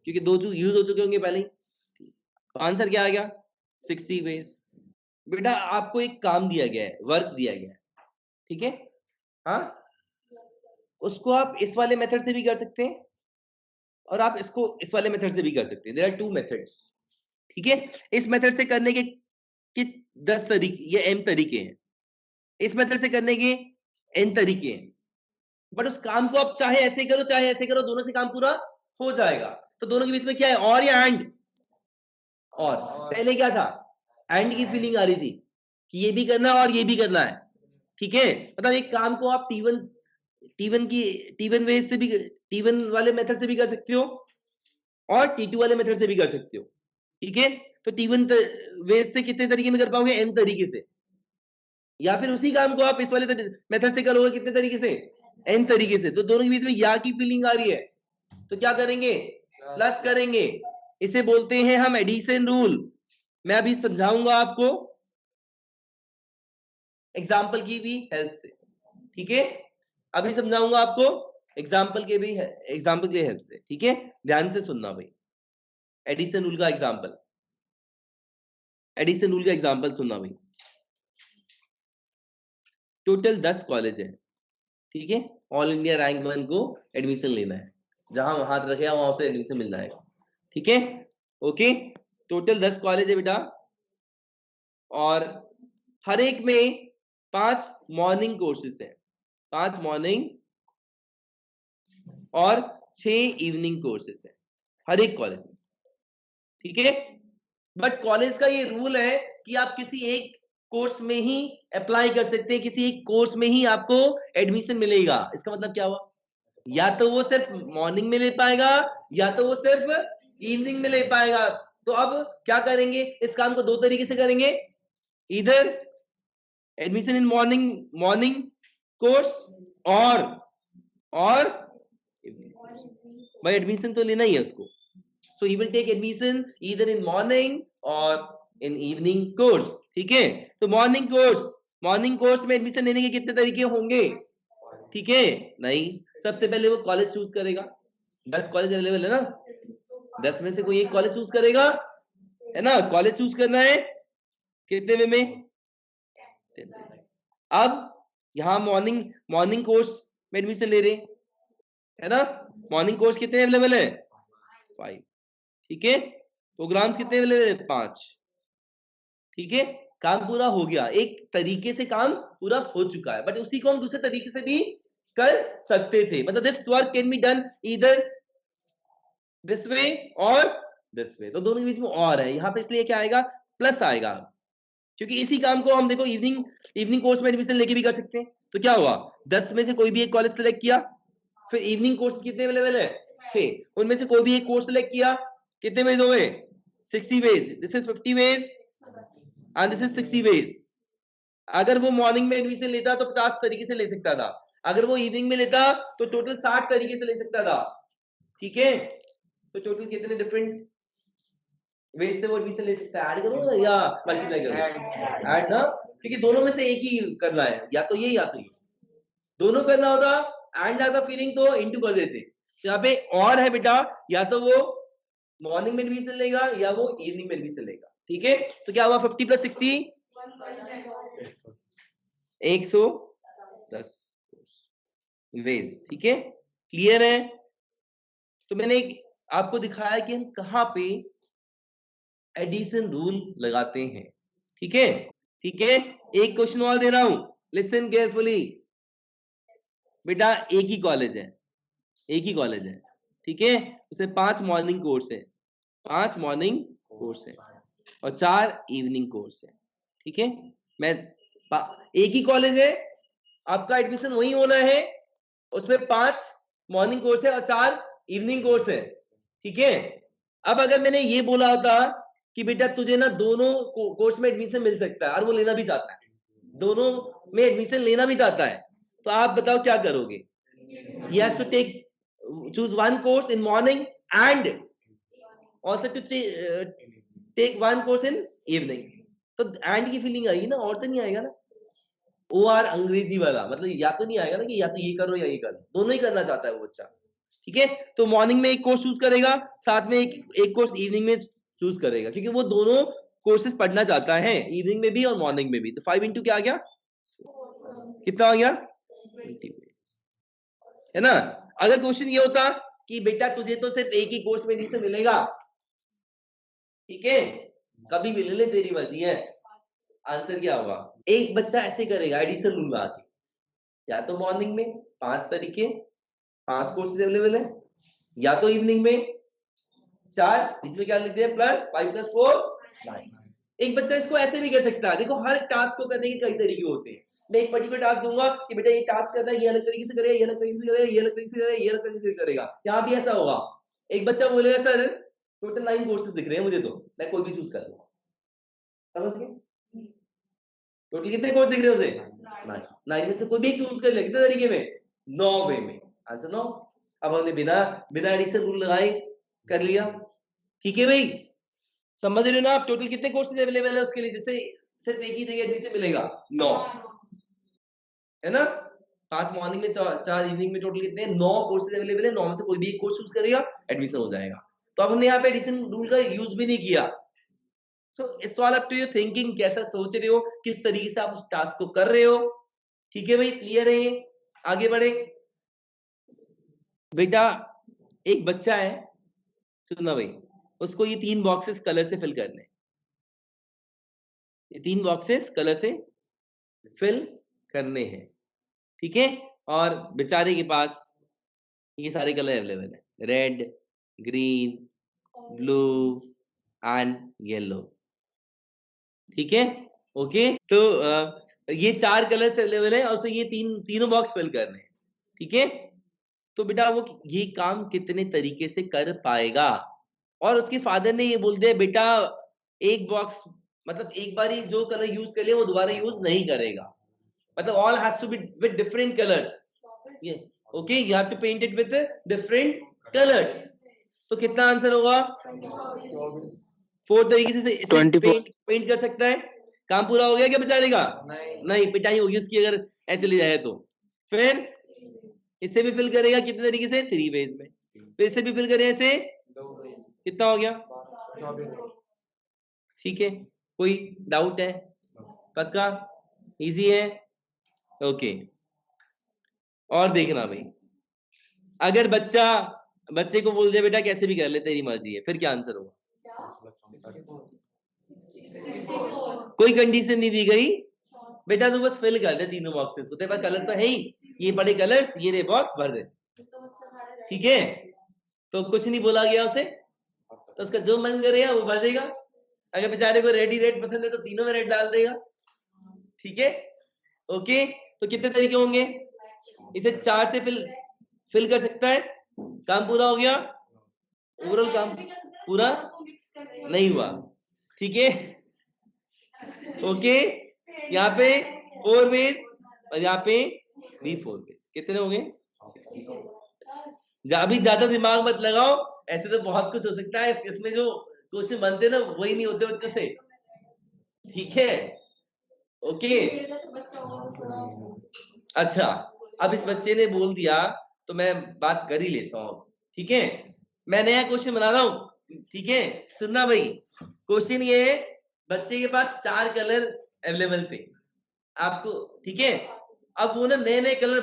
क्योंकि 2 यूज हो चुके होंगे पहले ही। तो आंसर क्या आ गया? 60 वेज। बेटा आपको एक काम दिया गया है, वर्क दिया गया है, ठीक है, हाँ, उसको आप इस वाले मेथड से भी कर सकते हैं और आप इसको इस वाले मेथड से भी कर सकते हैं। देयर आर 2 मेथड्स, ठीक है। इस मेथड से करने के 10 तरीके या m तरीके हैं, इस मेथड से करने के n तरीके हैं, बट उस काम को आप चाहे ऐसे करो चाहे ऐसे करो, दोनों से काम पूरा हो जाएगा। तो दोनों के बीच में क्या है? और या एंड? और पहले क्या था? एंड की फीलिंग आ रही थी कि ये भी करना है और ये भी करना है, ठीक है। मतलब एक काम को आप T1 वेज से भी, T1 वाले मेथड से भी कर सकते हो और T2 वाले मेथड से भी कर सकते हो, ठीक है। तो T1 वेज से कितने तरीके में कर पाओगे? m तरीके से। या फिर उसी काम को आप इस वाले मेथड से करोगे कितने तरीके से? n तरीके से। तो दोनों के बीच में या की फीलिंग आ रही है, तो क्या करेंगे? प्लस करेंगे। इसे बोलते हैं हम एडिशन रूल। मैं अभी समझाऊंगा आपको एग्जाम्पल की भी हेल्प से, ठीक है। अभी समझाऊंगा आपको एग्जाम्पल के हेल्प से, ठीक है। ध्यान से सुनना भाई। एडिशन रूल का एग्जाम्पल, सुनना भाई। टोटल 10 कॉलेज है, ठीक है। ऑल इंडिया रैंक 1 को एडमिशन लेना है, जहां हाथ रखेगा वहां से एडमिशन मिल जाएगा, ठीक है, ओके। टोटल 10 कॉलेज है बेटा, और हर एक में 5 मॉर्निंग कोर्सेज है, 5 मॉर्निंग और 6 इवनिंग कोर्सेज है हर एक कॉलेज में, ठीक है। बट कॉलेज का ये रूल है कि आप किसी एक कोर्स में ही अप्लाई कर सकते हैं, किसी एक कोर्स में ही आपको एडमिशन मिलेगा। इसका मतलब क्या हुआ? या तो वो सिर्फ मॉर्निंग में ले पाएगा या तो वो सिर्फ इवनिंग में ले पाएगा। तो अब क्या करेंगे? इस काम को 2 तरीके से करेंगे, इधर एडमिशन इन मॉर्निंग कोर्स और भाई एडमिशन तो लेना ही है उसको। So he will take admission either in morning और इन इवनिंग कोर्स, ठीक है। तो मॉर्निंग कोर्स में एडमिशन लेने के कितने तरीके होंगे? ठीक है, नहीं, सबसे पहले वो कॉलेज चूज करेगा। 10 कॉलेज अवेलेबल है ना, 10 में से कोई एक कॉलेज चूज करेगा, है ना। कॉलेज चूज करना है कितने वे में? अब यहाँ मॉर्निंग कोर्स में एडमिशन ले रहे, है ना। मॉर्निंग कोर्स कितने अवेलेबल है? 5, ठीक है। प्रोग्राम्स कितने अवेलेबल है? 5, ठीक है। काम पूरा हो गया, एक तरीके से काम पूरा हो चुका है, बट उसी को हम दूसरे तरीके से भी कर सकते थे। मतलब this work can be done either this way और दिस वे, तो दोनों के बीच में और है यहाँ पे, इसलिए क्या आएगा, प्लस आएगा, क्योंकि इसी काम को हम देखो इवनिंग कोर्स में एडमिशन लेके भी कर सकते हैं। तो क्या हुआ, 10 में से कोई भी एक कॉलेज सेलेक्ट किया, फिर इवनिंग कोर्स कितने अवेलेबल है, 6, उनमें से कोई भी एक कोर्स सेलेक्ट किया, कितने वेज हो गए, 60 ways, this is 50 ways and this is 60 ways. अगर वो मॉर्निंग में एडमिशन लेता तो 50 तरीके से ले सकता था, अगर वो इवनिंग में लेता तो टोटल 60 तरीके से ले सकता था, ठीक है। तो टोटल कितने डिफरेंट वेज से वो एडमिशन ले सकता है, ऐड करो या मल्टीप्लाई करो, ऐड ना, क्योंकि दोनों में से एक ही करना है, या तो ये या तो ये, दोनों करना होता, एंड आता फीलिंग तो इनटू कर देते। तो यहाँ पे और है बेटा, या तो वो मॉर्निंग में एडमिशन लेगा या वो इवनिंग में एडमिशन लेगा, ठीक है। तो क्या हुआ, 50 + 60 110 वेज, ठीक है, क्लियर है। तो मैंने आपको दिखाया कि हम कहाँ पे एडिशन रूल लगाते हैं, ठीक है, ठीक है। एक क्वेश्चन और दे रहा हूं, लिसन केयरफुली। बेटा एक ही कॉलेज है, ठीक है, उसमें 5 मॉर्निंग कोर्स है, 5 मॉर्निंग कोर्स है और 4 इवनिंग कोर्स है, ठीक है। मैं एक ही कॉलेज है, आपका एडमिशन वही होना है, उसमें 5 मॉर्निंग कोर्स है और 4 इवनिंग कोर्स है, ठीक है। अब अगर मैंने ये बोला होता कि बेटा तुझे ना दोनों कोर्स में एडमिशन मिल सकता है और वो लेना भी चाहता है, दोनों में एडमिशन लेना भी चाहता है, तो आप बताओ क्या करोगे, he has to choose one course in morning and also to take one course in evening। तो एंड की फीलिंग आएगी ना, और तो नहीं आएगा ना, ओ आर अंग्रेजी वाला, मतलब या तो नहीं आएगा ना कि या तो ये करो या ये करो, दोनों ही करना चाहता है वो बच्चा, ठीक है। तो मॉर्निंग में एक कोर्स चूज करेगा, साथ में एक कोर्स इवनिंग में चूज करेगा, क्योंकि वो दोनों कोर्सेज पढ़ना चाहता है, इवनिंग में भी और मॉर्निंग में भी। तो 5 into क्या आ गया, कितना आ गया, 20, है ना। अगर क्वेश्चन ये होता कि बेटा तुझे तो सिर्फ एक ही कोर्स में एडमिशन मिलेगा, ठीक है, कभी भी ले ले, तेरी मर्जी है, आंसर क्या होगा, एक बच्चा ऐसे करेगा एडिशन रूल लगा के, या तो मॉर्निंग में 5 तरीके 5 कोर्सेज अवेलेबल है, या तो इवनिंग में 4, बीच में क्या लिखते हैं, प्लस 5 + 4 9। एक बच्चा इसको ऐसे भी कर सकता है, देखो हर टास्क को करने के कई तरीके होते हैं। मैं एक पर्टिकुलर टास्क दूंगा कि बेटा ये टास्क करना है, ये अलग तरीके से करेगा, ये अलग तरीके से करेगा, ये अलग तरीके से करेगा, ये अलग तरीके से करेगा, यहाँ भी ऐसा होगा। एक बच्चा बोलेगा सर टोटल 9 कोर्सेज दिख रहे हैं मुझे, तो मैं कोई भी चूज कर लूंगा, समझ गए, टोटल कितने कोर्स दिख रहे हैं उसे, 9 में से कोई भी चूज कर ले, कितने तरीके में, 9 वे में, आंसर 9। अब हमने बिना एडिशन रूल लगाए कर लिया, ठीक है भाई, समझ रहे हो ना आप, टोटल कितने कोर्सेज अवेलेबल है उसके लिए, जैसे सिर्फ एक ही जगह एडमिशन मिलेगा 9, है ना, 5 मॉर्निंग में 4 इवनिंग में, टोटल कितने 9 कोर्सेज अवेलेबल है, 9 में से कोई भी एक कोर्स चूज करेगा, एडमिशन हो जाएगा। तो अब हमने यहाँ पे एडिशन रूल का यूज भी नहीं किया। So it's all up to your thinking, कैसा सोच रहे हो, किस तरीके से आप उस टास्क को कर रहे हो, ठीक है भाई, क्लियर है ये, आगे बढ़े। बेटा एक बच्चा है, सुनना भाई, उसको ये 3 बॉक्सेस कलर से फिल करने, ये 3 बॉक्सेस कलर से फिल करने हैं, ठीक है, और बेचारे के पास ये सारे कलर अवेलेबल है, red, green, blue and yellow, ठीक है, ओके। तो ये 4 कलर्स अवेलेबल है और उसे ये तीनों बॉक्स फिल करने हैं, ठीक है। तो बेटा वो ये काम कितने तरीके से कर पाएगा, और उसके फादर ने ये बोल दिया बेटा एक बॉक्स, मतलब एक बार ही जो कलर यूज कर लिया वो दोबारा यूज नहीं करेगा, मतलब all has to be with different colors, yeah, okay, you have to paint it with different colors। तो कितना आंसर होगा, 4 तरीके से इसे पेंट कर सकता है। काम पूरा हो गया क्या बेचारे का, नहीं पिटाई होगी उसकी अगर ऐसे ले जाए तो। फिर इससे भी फिल करेगा कितने तरीके से, 3 वेज में, फिर इससे भी फिल करें ऐसे, कितना हो गया, ठीक है, कोई डाउट है, पक्का, इजी है, ओके। और देखना भाई, अगर बच्चे को बोल दिया बेटा कैसे भी कर ले तेरी मर्जी है, फिर क्या आंसर होगा, कोई कंडीशन नहीं दी गई, बेटा तू बस फिल कर दे तीनों बॉक्सेस को, तेरे पास कलर तो है ही, ये बड़े कलर्स, ये रे बॉक्स भर दे, ठीक है। तो कुछ नहीं बोला गया उसे, तो उसका जो मन करेगा वो भर देगा। अगर बेचारे को रेड ही रेड पसंद है तो तीनों में रेड डाल देगा। ठीक है, ओके। तो कितने तरीके होंगे? इसे 4 से फिल कर सकता है। काम पूरा हो गया, ओवरऑल काम पूरा नहीं हुआ। ठीक है, ओके। यहाँ पे 4 वेज और यहाँ पे भी 4 वेज। कितने हो गए? अभी ज्यादा दिमाग मत लगाओ, ऐसे तो बहुत कुछ हो सकता है। इसमें जो क्वेश्चन बनते ना वही नहीं होते बच्चों से। ठीक है, ओके। अच्छा, अब इस बच्चे ने बोल दिया तो मैं बात कर ही लेता हूँ। ठीक है, मैं नया क्वेश्चन बना रहा हूँ। ठीक है, सुनना भाई। क्वेश्चन ये है, बच्चे के पास 4 कलर अवेलेबल थे आपको। ठीक है, अब वो ना नए नए कलर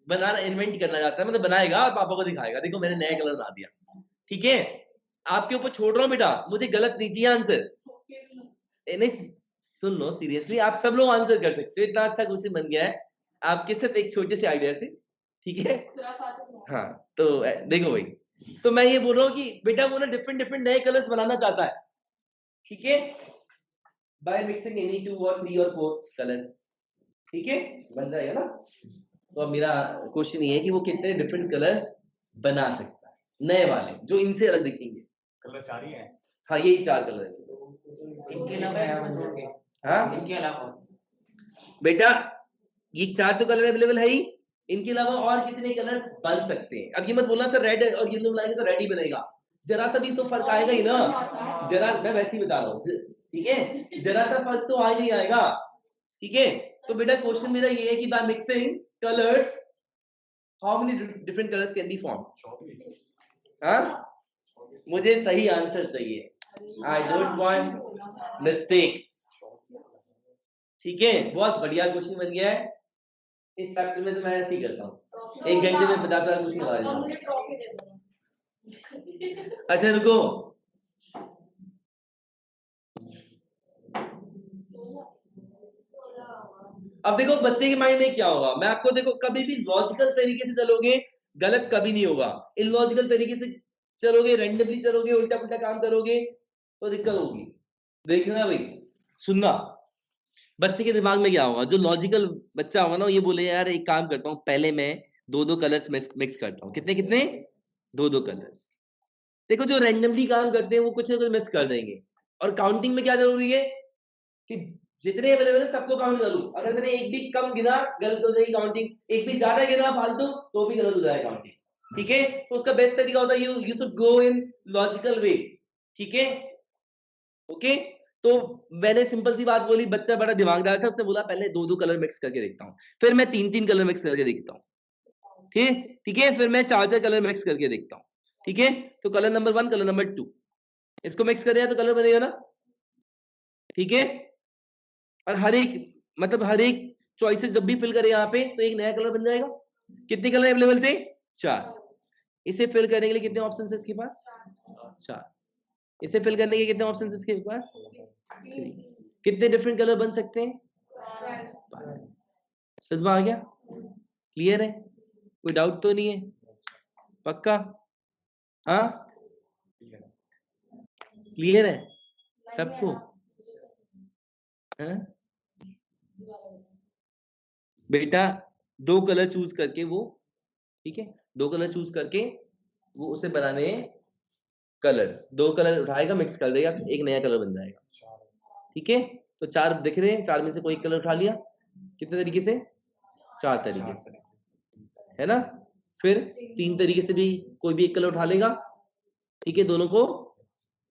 बनाना इन्वेंट करना चाहता है, मतलब बनाएगा और पापा को दिखाएगा, देखो मैंने नया कलर बना दिया। ठीक है, आपके ऊपर छोड़ रहा हूँ बेटा, मुझे गलत नहीं चाहिए आंसर। नहीं, सुन लो सीरियसली, आप सब लोग आंसर कर सकते हो, इतना अच्छा क्वेश्चन बन गया है आपके सिर्फ एक छोटे से आइडिया से। ठीक है, हाँ तो देखो भाई, तो मैं ये बोल रहा हूँ कि बेटा वो ना डिफरेंट डिफरेंट नए कलर्स बनाना चाहता है। ठीक है, बाय मिक्सिंग एनी 2 और 3 और 4 कलर्स। ठीक है, बन जाएगा ना। तो अब मेरा क्वेश्चन ये है कि वो कितने डिफरेंट कलर्स बना सकता है, नए वाले जो इनसे अलग दिखेंगे। कलर 4 ही है। हाँ, यही 4 कलर है। इनके अलावा हाँ इनके अलावा बेटा, ये 4 तो कलर अवेलेबल है ही, इनके अलावा और कितने कलर्स बन सकते हैं? अब ये मत बोलना सर रेड और येलो मिलाएंगे तो रेड ही बनेगा, जरा सा भी तो फर्क आएगा ही ना। जरा, मैं वैसे ही बता रहा हूँ। ठीक है, जरा सा फर्क तो आएगा ही आएगा। ठीक है, तो बेटा क्वेश्चन मेरा ये है कि by mixing colours how many different colours can be form. हाँ, मुझे सही आंसर चाहिए, आई डोंट वांट मिस्टेक्स। ठीक है, बहुत बढ़िया क्वेश्चन बन गया है। इस चैप्टर में तो मैं ऐसे ही करता हूँ, 1 घंटे में 50 क्वेश्चन बना देता हूँ। अच्छा रुको, अब देखो बच्चे के माइंड में क्या होगा। मैं आपको देखो, कभी भी लॉजिकल तरीके से चलोगे गलत कभी नहीं होगा, इलॉजिकल तरीके से चलोगे, रैंडमली चलोगे, उल्टा पुल्टा काम करोगे तो दिक्कत होगी। देखना भाई, सुनना, बच्चे के दिमाग में क्या होगा। जो लॉजिकल बच्चा होगा ना, ये बोले यार एक काम करता हूँ, पहले मैं 2-2 कलर्स मिक्स करता हूँ। कितने कितने? 2-2 कलर्स। देखो जो रैंडमली काम करते हैं वो कुछ ना कुछ मिस कर देंगे। और काउंटिंग में क्या जरूरी है कि जितने अवेलेबल है सबको काउंट करूं। अगर मैंने एक भी कम गिना गलत हो जाएगी काउंटिंग, एक भी ज्यादा गिना फालतू तो भी गलत हो जाएगा काउंटिंग। ठीक है, तो उसका बेस्ट तरीका होता है you should go in logical वे। ठीक है, ओके। तो मैंने सिंपल सी बात बोली, बच्चा बड़ा दिमागदार था, उसने बोला पहले 2-2 कलर मिक्स करके देखता हूँ, फिर मैं 3-3 कलर मिक्स करके देखता हूँ। ठीक है, फिर मैं 4-4 कलर मिक्स करके देखता हूँ। ठीक है, तो कलर नंबर 1 कलर नंबर 2 इसको मिक्स करेगा तो कलर बनेगा ना। ठीक है, और हर एक मतलब हर एक चॉइसेस जब भी फिल करे यहाँ पे तो एक नया कलर बन जाएगा। कितने कलर अवेलेबल थे? 4। इसे फिल करने के लिए कितने ऑप्शन है इसके पास? 4। इसे फिल करने के कितने ऑप्शन है इसके पास? 3। कितने डिफरेंट कलर बन सकते हैं? 5। समझ में आ गया? क्लियर है? कोई डाउट तो नहीं है? पक्का? हाँ, क्लियर है सबको? हाँ? बेटा 2 कलर चूज करके वो, ठीक है, 2 कलर चूज करके वो उसे बनाने कलर्स, 2 कलर उठाएगा मिक्स कर देगा, एक नया कलर बन जाएगा। ठीक है, तो 4 दिख रहे हैं, 4 में से कोई एक कलर उठा लिया। कितने तरीके से? 4 तरीके से, है ना। फिर 3 तरीके से भी कोई भी एक कलर उठा लेगा। ठीक है, दोनों को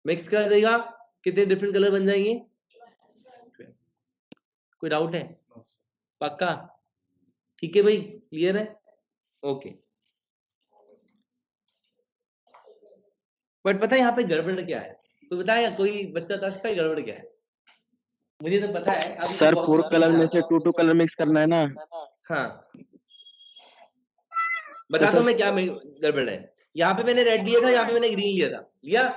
मिक्स कर देगा, कितने डिफरेंट कलर बन जाएंगे? कोई डाउट है? पक्का? ठीक है भाई, क्लियर है? ओके। बट पता है यहाँ पे गड़बड़ क्या है? तो बताया कोई बच्चा बता सकता है गड़बड़ क्या है? मुझे तो पता है। अभी सर 4 कलर में से 2 कलर मिक्स करना है ना। हाँ, बताता हूँ मैं क्या गड़बड़ है। यहाँ पे मैंने रेड लिया था, यहाँ पे मैंने ग्रीन लिया था, लिया।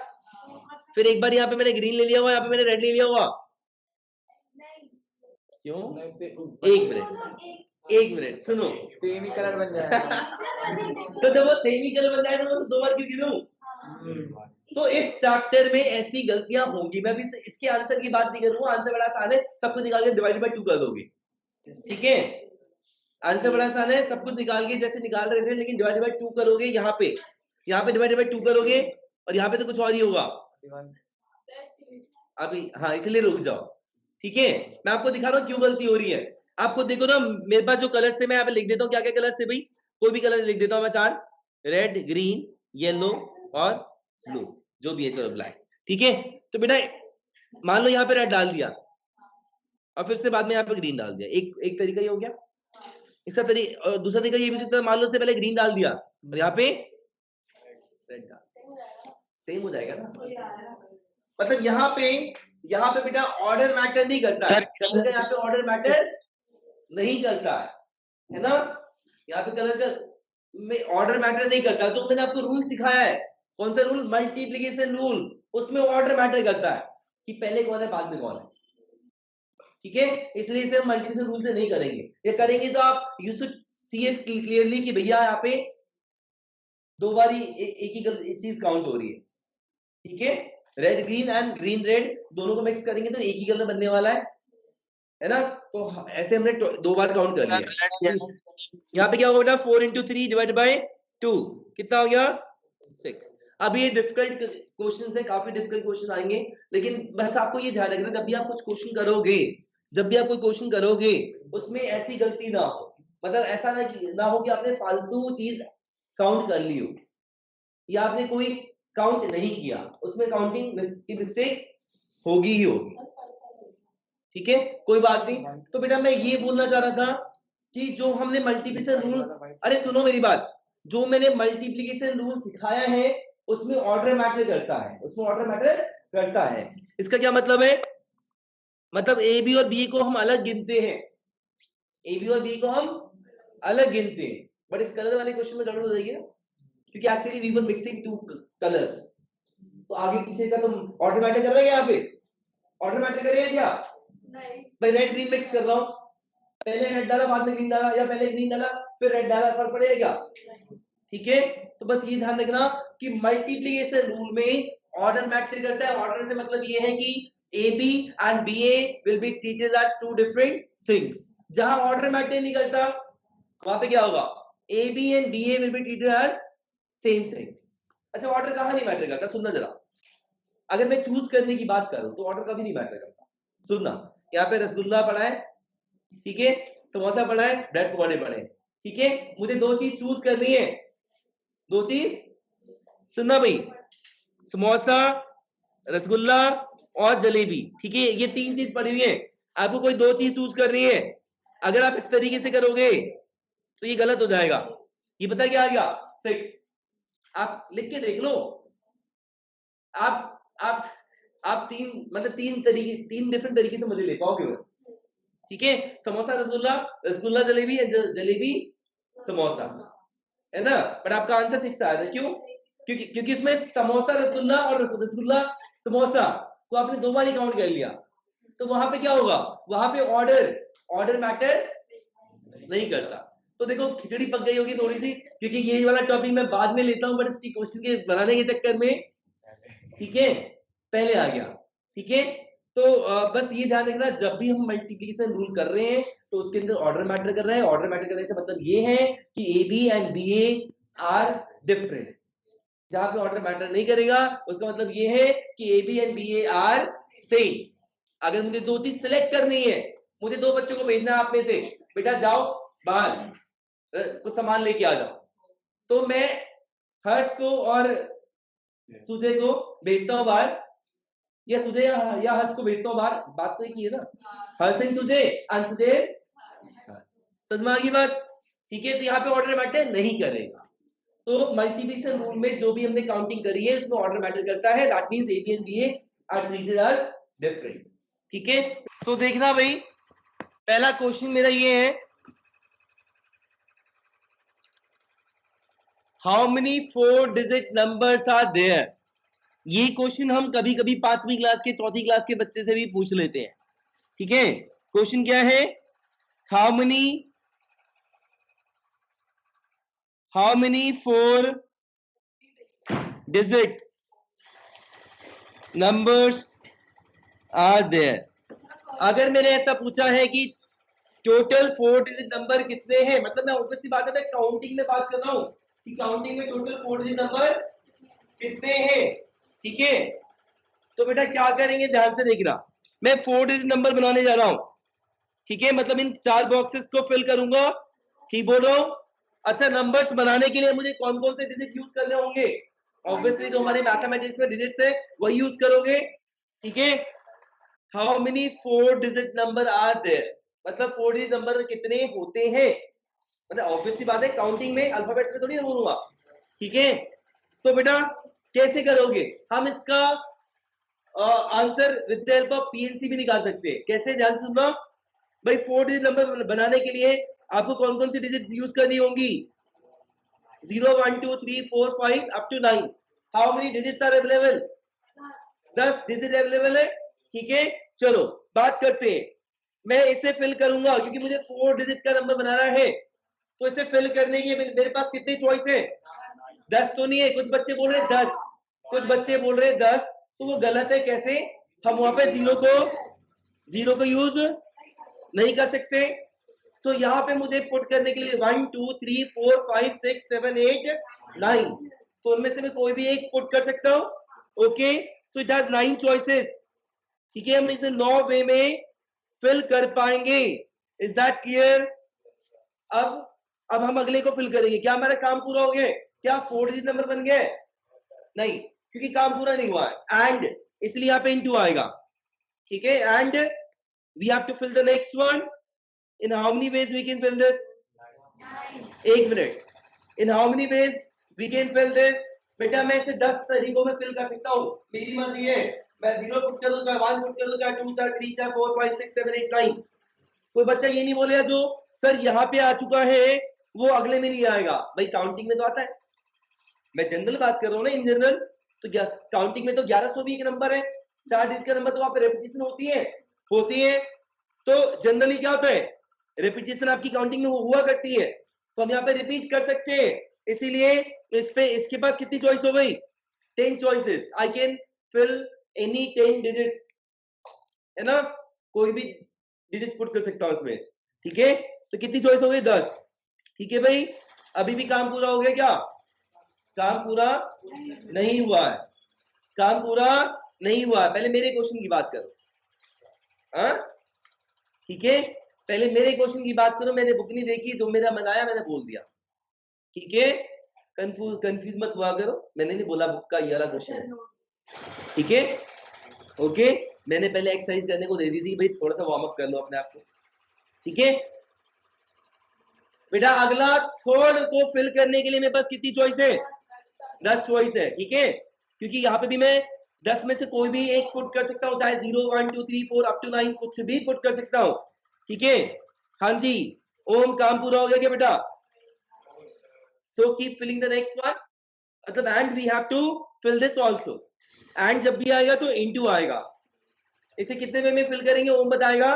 फिर एक बार यहाँ पे मैंने ग्रीन ले लिया हुआ, यहाँ पे मैंने रेड ले लिया हुआ। क्यों? एक मिनट सुनो, सेम ही कलर बन जाएगा। तो जब वो सेम ही कलर बन जाए तो मैं 2 बार क्यों गिनूं? तो इस चैप्टर में ऐसी गलतियां होंगी। मैं भी इसके आंसर की बात नहीं करूंगा, आंसर बड़ा आसान है, सब कुछ निकाल के डिवाइड बाय 2 कर दोगे, ठीक है। आंसर बड़ा आसान है, सब कुछ निकाल के जैसे निकाल रहे थे, लेकिन डिवाइड बाय 2 करोगे, यहाँ पे डिवाइड बाय 2 करोगे और यहाँ पे तो कुछ और ही होगा अभी। हाँ, इसलिए रुक जाओ, ठीक है। मैं आपको दिखा रहा हूँ क्यों गलती हो रही है। आप खुद देखो ना, मेरे पास जो कलर से मैं यहाँ पे लिख देता हूँ, क्या क्या कलर से भाई, कोई भी कलर लिख देता हूँ मैं, 4, रेड, ग्रीन, येलो और ब्लू, जो भी है, चलो ब्लैक, ठीक है। तो बेटा मान लो यहाँ पे रेड डाल दिया और फिर उसके बाद में यहाँ पे ग्रीन डाल दिया, एक तरीका ये हो गया। इसका तरीका, दूसरा तरीका ये भी सकता है, मान लो उससे पहले ग्रीन डाल दिया और यहाँ पे रेड डाल, सेम हो जाएगा ना। मतलब यहाँ पे बेटा ऑर्डर मैटर नहीं करता है, कलर का यहाँ पे ऑर्डर मैटर नहीं करता है ना। यहाँ पे कलर का में ऑर्डर मैटर नहीं करता। जो मैंने आपको रूल सिखाया है, कौन सा रूल, मल्टीप्लिकेशन रूल, उसमें ऑर्डर मैटर करता है कि पहले कौन है बाद में कौन है, ठीक है। इसलिए इसे हम मल्टीप्लिकेशन रूल से नहीं करेंगे। ये करेंगे तो आप you should see it clearly कि भैया यहाँ पे 2 बार ही एक ही चीज काउंट हो रही है, ठीक है। Red green and green red दोनों को मिक्स करेंगे तो एक ही कलर बनने वाला है ना। तो ऐसे हमने 2 बार काउंट कर लिया। यहाँ पे क्या होगा बेटा, 4 into 3 डिवाइड बाय 2 कितना हो गया, 6। अब ये डिफिकल्ट क्वेश्चन है, काफी डिफिकल्ट क्वेश्चन आएंगे, लेकिन बस आपको ये ध्यान रखना, जब भी आप कुछ क्वेश्चन करोगे, जब भी आप कोई क्वेश्चन करोगे, उसमें ऐसी गलती ना हो, मतलब ऐसा ना हो कि आपने फालतू चीज काउंट कर ली हो या आपने कोई काउंट नहीं किया, उसमें काउंटिंग की मिस्टेक होगी ही होगी, ठीक है। कोई बात नहीं। तो बेटा मैं ये बोलना चाह रहा था कि जो हमने मल्टीप्लिकेशन रूल, अरे सुनो मेरी बात, जो मैंने मल्टीप्लिकेशन रूल सिखाया है उसमें ऑर्डर मैटर करता है, उसमें ऑर्डर मैटर करता है। इसका क्या मतलब है, मतलब ए बी और बी को हम अलग गिनते हैं, ए बी और बी को हम अलग गिनते हैं, बट इस कलर वाले क्वेश्चन में गड़बड़ हो जाएगी ना, क्योंकि actually we were mixing 2 colours. तो आगे पीछे का तो ऑर्डर मैटर कर रहा है, यहाँ पे ऑर्डर मैटर कर रहा है क्या, नहीं भाई, रेड ग्रीन मिक्स कर रहा हूं, पहले रेड डाला बाद में ग्रीन डाला, या पहले ग्रीन डाला फिर रेड डाला, फर्क पड़ेगा क्या, ठीक है। तो बस ये ध्यान रखना कि मल्टीप्लिकेशन रूल में ऑर्डर मैटर करता है। ऑर्डर से मतलब ये है कि A B and B A will be treated as 2 different things. जहां ऑर्डर मैटर नहीं करता वहां पे क्या होगा, A B and B A will be treated as same things. अच्छा, ऑर्डर कहां नहीं मैटर करता, सुनना जरा। अगर मैं चूज करने की बात करूं तो ऑर्डर कभी नहीं मैटर करता। सुनना, यहाँ पे रसगुल्ला पड़ा है, ठीक है, समोसा पड़ा है, ब्रेड पकौड़े पड़े हैं, ठीक है। मुझे 2 चीज चूज करनी है, 2 चीज, सुनना भाई, समोसा, रसगुल्ला और जलेबी, ठीक है, ये 3 चीज पड़ी हुई है। आपको कोई 2 चीज चूज करनी है। अगर आप इस तरीके से करोगे तो ये गलत हो जाएगा। ये पता क्या आ गया, 6। आप लिख के देख लो, आप 3 मतलब 3 डिफरेंट तरीके से मुझे ले पाओगे बस, ठीक है। समोसा रसगुल्ला, रसगुल्ला जलेबी, जलेबी समोसा, है ना। पर आपका आंसर 6 आया था, क्यों, क्योंकि इसमें समोसा रसगुल्ला और रसगुल्ला समोसा को आपने 2 बार ही काउंट कर लिया। तो वहां पे क्या होगा, वहां पे ऑर्डर मैटर नहीं करता। तो देखो खिचड़ी पक गई होगी थोड़ी सी, क्योंकि ये वाला टॉपिक मैं बाद में लेता हूं, बट इसकी क्वेश्चन के बनाने के चक्कर में, ठीक है, पहले आ गया, ठीक है। तो बस ये ध्यान रखना, जब भी हम मल्टीप्लिकेशन रूल कर रहे हैं तो उसके अंदर ऑर्डर मैटर कर रहा है। ऑर्डर मैटर करने से मतलब ये है कि A B and B A are different. जहां पे ऑर्डर मैटर नहीं करेगा उसका मतलब ये है कि A B and B A are same. अगर मुझे 2 चीज सिलेक्ट करनी है, मुझे 2 बच्चों को भेजना है आप में से, बेटा जाओ बाहर कुछ सामान लेके आ जाओ, तो मैं हर्ष को और सुजय को भेजता हूं बाहर, या सुजय या हर्ष को भेजता हूं बाहर, बात तो एक ही है ना, हर्ष एंड सुजय एंड सुजय, समझ की बात, ठीक है। तो यहाँ पे ऑर्डर मैटर नहीं करेगा। तो मल्टीप्लिकेशन रूल में जो भी हमने काउंटिंग करी है उसमें ऑर्डर मैटर करता है, that means A B and B A are treated as different, ठीक है। तो देखना भाई, पहला क्वेश्चन मेरा ये है, how many 4 digit numbers are there. ये क्वेश्चन हम कभी कभी 5वीं क्लास के 4थी क्लास के बच्चे से भी पूछ लेते हैं, ठीक है। क्वेश्चन क्या है, how many 4 digit numbers are there. अगर मैंने ऐसा पूछा है कि टोटल 4 डिजिट नंबर कितने हैं, मतलब मैं ऑब्वियसली बात है मैं काउंटिंग में बात कर रहा हूँ कि काउंटिंग में टोटल 4 डिजिट नंबर कितने हैं, ठीक है। तो बेटा क्या करेंगे, ध्यान से देखना, मैं 4 डिजिट नंबर बनाने जा रहा हूं, ठीक है, मतलब इन 4 बॉक्सेस को फिल करूंगा, ठीक बोल रहा हूं। अच्छा, नंबर्स बनाने के लिए मुझे कौन कौन से डिजिट यूज करने होंगे, ऑब्वियसली जो हमारे मैथमेटिक्स में डिजिट्स है वही यूज करोगे, ठीक है। How many 4 digit number are there, मतलब 4 डिजिट नंबर कितने होते हैं, मतलब ऑब्वियसली बात है काउंटिंग में अल्फाबेट्स में थोड़ी बोलूंगा, ठीक है। तो बेटा कैसे करोगे, हम इसका answer with the help of PNC भी निकाल सकते हैं। कैसे, ध्यान से सुनना भाई। 4 डिजिट नंबर बनाने के लिए आपको कौन कौन सी डिजिट यूज करनी होंगी, 0 1 2 3 4 5 up to 9। How many digits are available, 10 digit available है, ठीक है। चलो बात करते हैं, मैं इसे फिल करूंगा क्योंकि मुझे 4 डिजिट का नंबर बनाना है, तो इसे फिल करने के लिए मेरे पास कितनी चॉइस है, 10 तो नहीं है, कुछ बच्चे बोल रहे 10, कुछ बच्चे बोल रहे 10, तो वो गलत है। कैसे, हम वहां पे जीरो को यूज नहीं कर सकते, तो यहाँ पे मुझे पुट करने के लिए 1 2 3 4 5 6 7 8 9, तो उनमें से मैं कोई भी एक पुट कर सकता हूँ, ओके। तो इट हैज 9 चॉइसेस, ठीक है, हम इसे 9 वे में फिल कर पाएंगे। Is that clear. अब हम अगले को फिल करेंगे। क्या हमारा काम पूरा हो गया, क्या 4 डिजिट नंबर बन गया, नहीं, क्योंकि काम पूरा नहीं हुआ है, एंड इसलिए यहाँ पे इनटू आएगा, ठीक है। And we have to fill the next one. In how many ways we can fill this, एक minute, in how many ways we can fill this. बेटा मैं इसे 10 तरीकों में फिल कर सकता हूँ, मेरी मर्जी है, मैं 0 पुट कर दूं, चाहे 1 पुट कर दूं, चाहे 2 चाहे 3 चाहे 4 5 6 7 8 9। कोई बच्चा ये नहीं बोलेगा जो सर यहाँ पे आ चुका है वो अगले में नहीं आएगा, भाई काउंटिंग में तो आता है, मैं जनरल बात कर रहा हूँ ना, इन जनरल। तो काउंटिंग में तो 1100 भी एक नंबर है, 4 डिजिट का नंबर, तो वहां पे रेपिटेशन होती है। तो जनरली क्या होता है, रेपिटेशन आपकी काउंटिंग में हुआ करती है, तो हम यहाँ पे रिपीट कर सकते हैं, इसीलिए इसके पास कितनी चॉइस हो गई, 10 choices. I can fill any 10 digits, है ना, कोई भी डिजिट पुट कर सकता हूं इसमें, ठीक है। तो कितनी चॉइस हो गई, 10, ठीक है भाई। अभी भी काम पूरा हो गया क्या, काम पूरा नहीं हुआ है, काम पूरा नहीं हुआ है, पहले मेरे क्वेश्चन की बात करो, हाँ ठीक है, पहले मेरे क्वेश्चन की बात करो। मैंने बुक नहीं देखी, जो मेरा मंगाया मैंने बोल दिया, ठीक है। कंफ्यूज मत हुआ करो, मैंने नहीं बोला बुक का ये वाला क्वेश्चन है, ठीक है, ओके। मैंने पहले एक्सरसाइज करने को दे दी थी भाई, थोड़ा सा वार्म अप कर लो अपने आप को, ठीक है। बेटा अगला थर्ड को फिल करने के लिए मेरे पास कितनी चॉइस है, 10 चॉइस है, ठीक है, क्योंकि यहाँ पे भी मैं 10 में से कोई भी एक पुट कर सकता हूँ, चाहे 0 1 2 3 4 अप टू 9 कुछ भी पुट कर सकता हूँ, ठीक है। हाँ जी, ओम काम पूरा हो गया क्या बेटा, so keep filling the next one, मतलब and we have to fill this also, and जब भी आएगा तो इनटू आएगा। इसे कितने वे में फिल करेंगे, ओम बताएगा,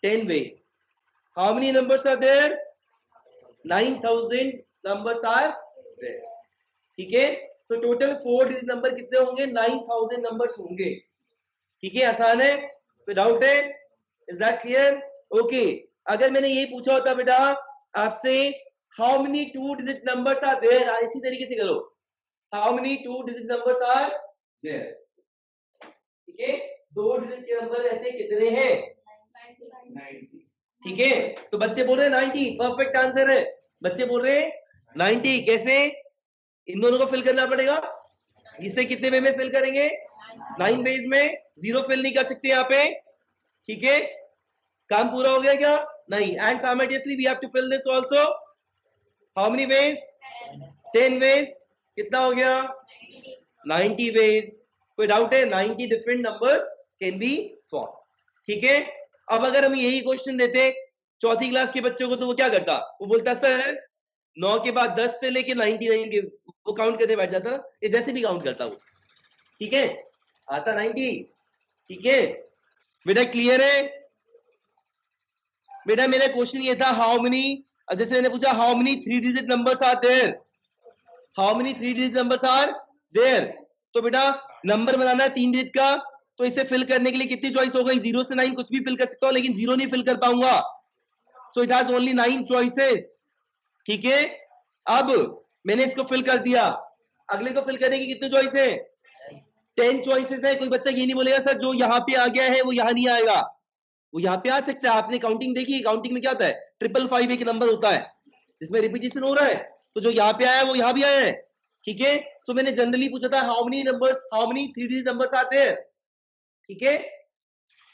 10 ways. How many numbers are there, 9000 numbers are there, ठीक है। सो टोटल 4 डिजिट नंबर कितने होंगे, 9000 नंबर्स होंगे, ठीक है, आसान है, विदाउट है, इज दैट क्लियर, ओके। अगर मैंने ये पूछा होता बेटा आपसे how many 2 digit numbers are there, इसी तरीके से करो, how many 2 digit numbers are there, ठीक है, 2 डिजिट के नंबर ऐसे कितने हैं, 90, ठीक है। तो बच्चे बोल रहे हैं 90, परफेक्ट आंसर है, बच्चे बोल रहे हैं 90। कैसे, इन दोनों को फिल करना पड़ेगा, इसे कितने वे में फिल करेंगे, 9 वेज में, 0 फिल नहीं कर सकते यहाँ पे, ठीक है। काम पूरा हो गया क्या, नहीं, and simultaneously we have to fill this also, how many ways, 10 ways, कितना हो गया, 90 वेज। कोई डाउट है, 90 different numbers can be form, ठीक है। अब अगर हम यही क्वेश्चन देते चौथी क्लास के बच्चों को, तो वो क्या करता, वो बोलता सर 9 के बाद 10 से लेके 99 के वो काउंट करने बैठ जाता ना, ये जैसे भी काउंट करता वो, ठीक है, आता 90, ठीक है बेटा, क्लियर है बेटा। मेरा क्वेश्चन ये था हाउ मेनी, जैसे मैंने पूछा how many 3 digit numbers are there, how many 3 digit numbers are there, तो बेटा नंबर बनाना है 3 डिजिट का, तो इसे फिल करने के लिए कितनी चॉइस हो गई? 0 से 9 कुछ भी फिल कर सकता हूं, लेकिन 0 नहीं फिल कर पाऊंगा। So it has only 9 choices. ठीक है, अब मैंने इसको फिल कर दिया, अगले को फिल करने की कितनी चॉइस है? 10 चॉइसेस है। कोई बच्चा ये नहीं बोलेगा सर जो यहाँ पे आ गया है वो यहाँ नहीं आएगा, वो यहाँ पे आ सकता है। आपने काउंटिंग देखी, काउंटिंग में क्या होता है? 555 एक नंबर होता है जिसमें रिपीटेशन हो रहा है, तो जो यहाँ पे आया है वो यहाँ भी आया है। ठीक है, तो मैंने जनरली पूछा था how many numbers, how many 3 digit numbers आते हैं। ठीक है,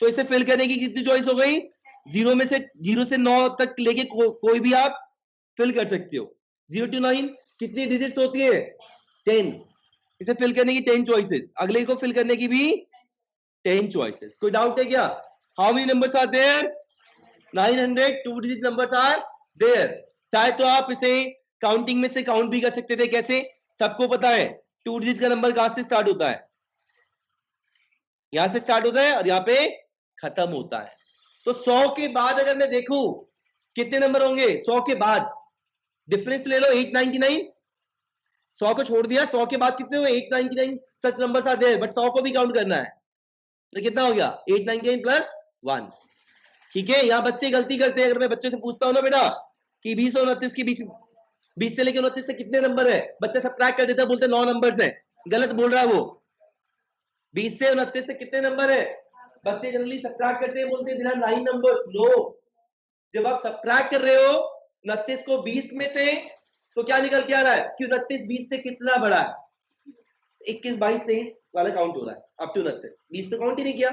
तो इसे फिल करने की कितनी चॉइस हो गई? 0 से 9 तक लेके कोई भी आप फिल कर सकते हो। 0 to 9 कितनी डिजिट्स होती है? 10। इसे फिल करने की 10 चॉइसेस, अगले को फिल करने की भी 10 चॉइसेस। कोई डाउट है क्या? How many numbers are there? 900 2 digit numbers are there. चाहे तो आप इसे काउंटिंग में से काउंट भी कर सकते थे। कैसे? सबको पता है 2 डिजिट का नंबर कहां से स्टार्ट होता है? यहां से स्टार्ट होता है और यहां पे खत्म होता है। तो 100 के बाद अगर मैं देखूं कितने नंबर होंगे 100 के बाद? डिफरेंस ले लो 899। 100 को छोड़ दिया, 100 के बाद कितने हुए? 899 सच नंबर्स आर देयर, बट 100 को भी काउंट करना है, तो कितना हो गया? 899 प्लस 1। ठीक है, यहां बच्चे गलती करते हैं। अगर मैं बच्चे से पूछता हूं ना बेटा कि 20 और 29 के बीच, 20 से लेकर 29 से कितने नंबर है, बच्चा सब्ट्रैक्ट कर देता है, बोलते 9 नंबर्स है। गलत बोल रहा है वो। 20 से 29 से कितने नंबर है? बच्चे जनरली सब्ट्रैक्ट करते हैं, बोलते हैं देयर आर 9 नंबर्स। नो, जब आप सब्ट्रैक्ट कर रहे हो 29 को 20 में से, तो क्या निकल के आ रहा है कि 29 20 से कितना बड़ा है? 21 22 23 वाला काउंट हो रहा है अप टू 29, 20 तो काउंट ही नहीं किया।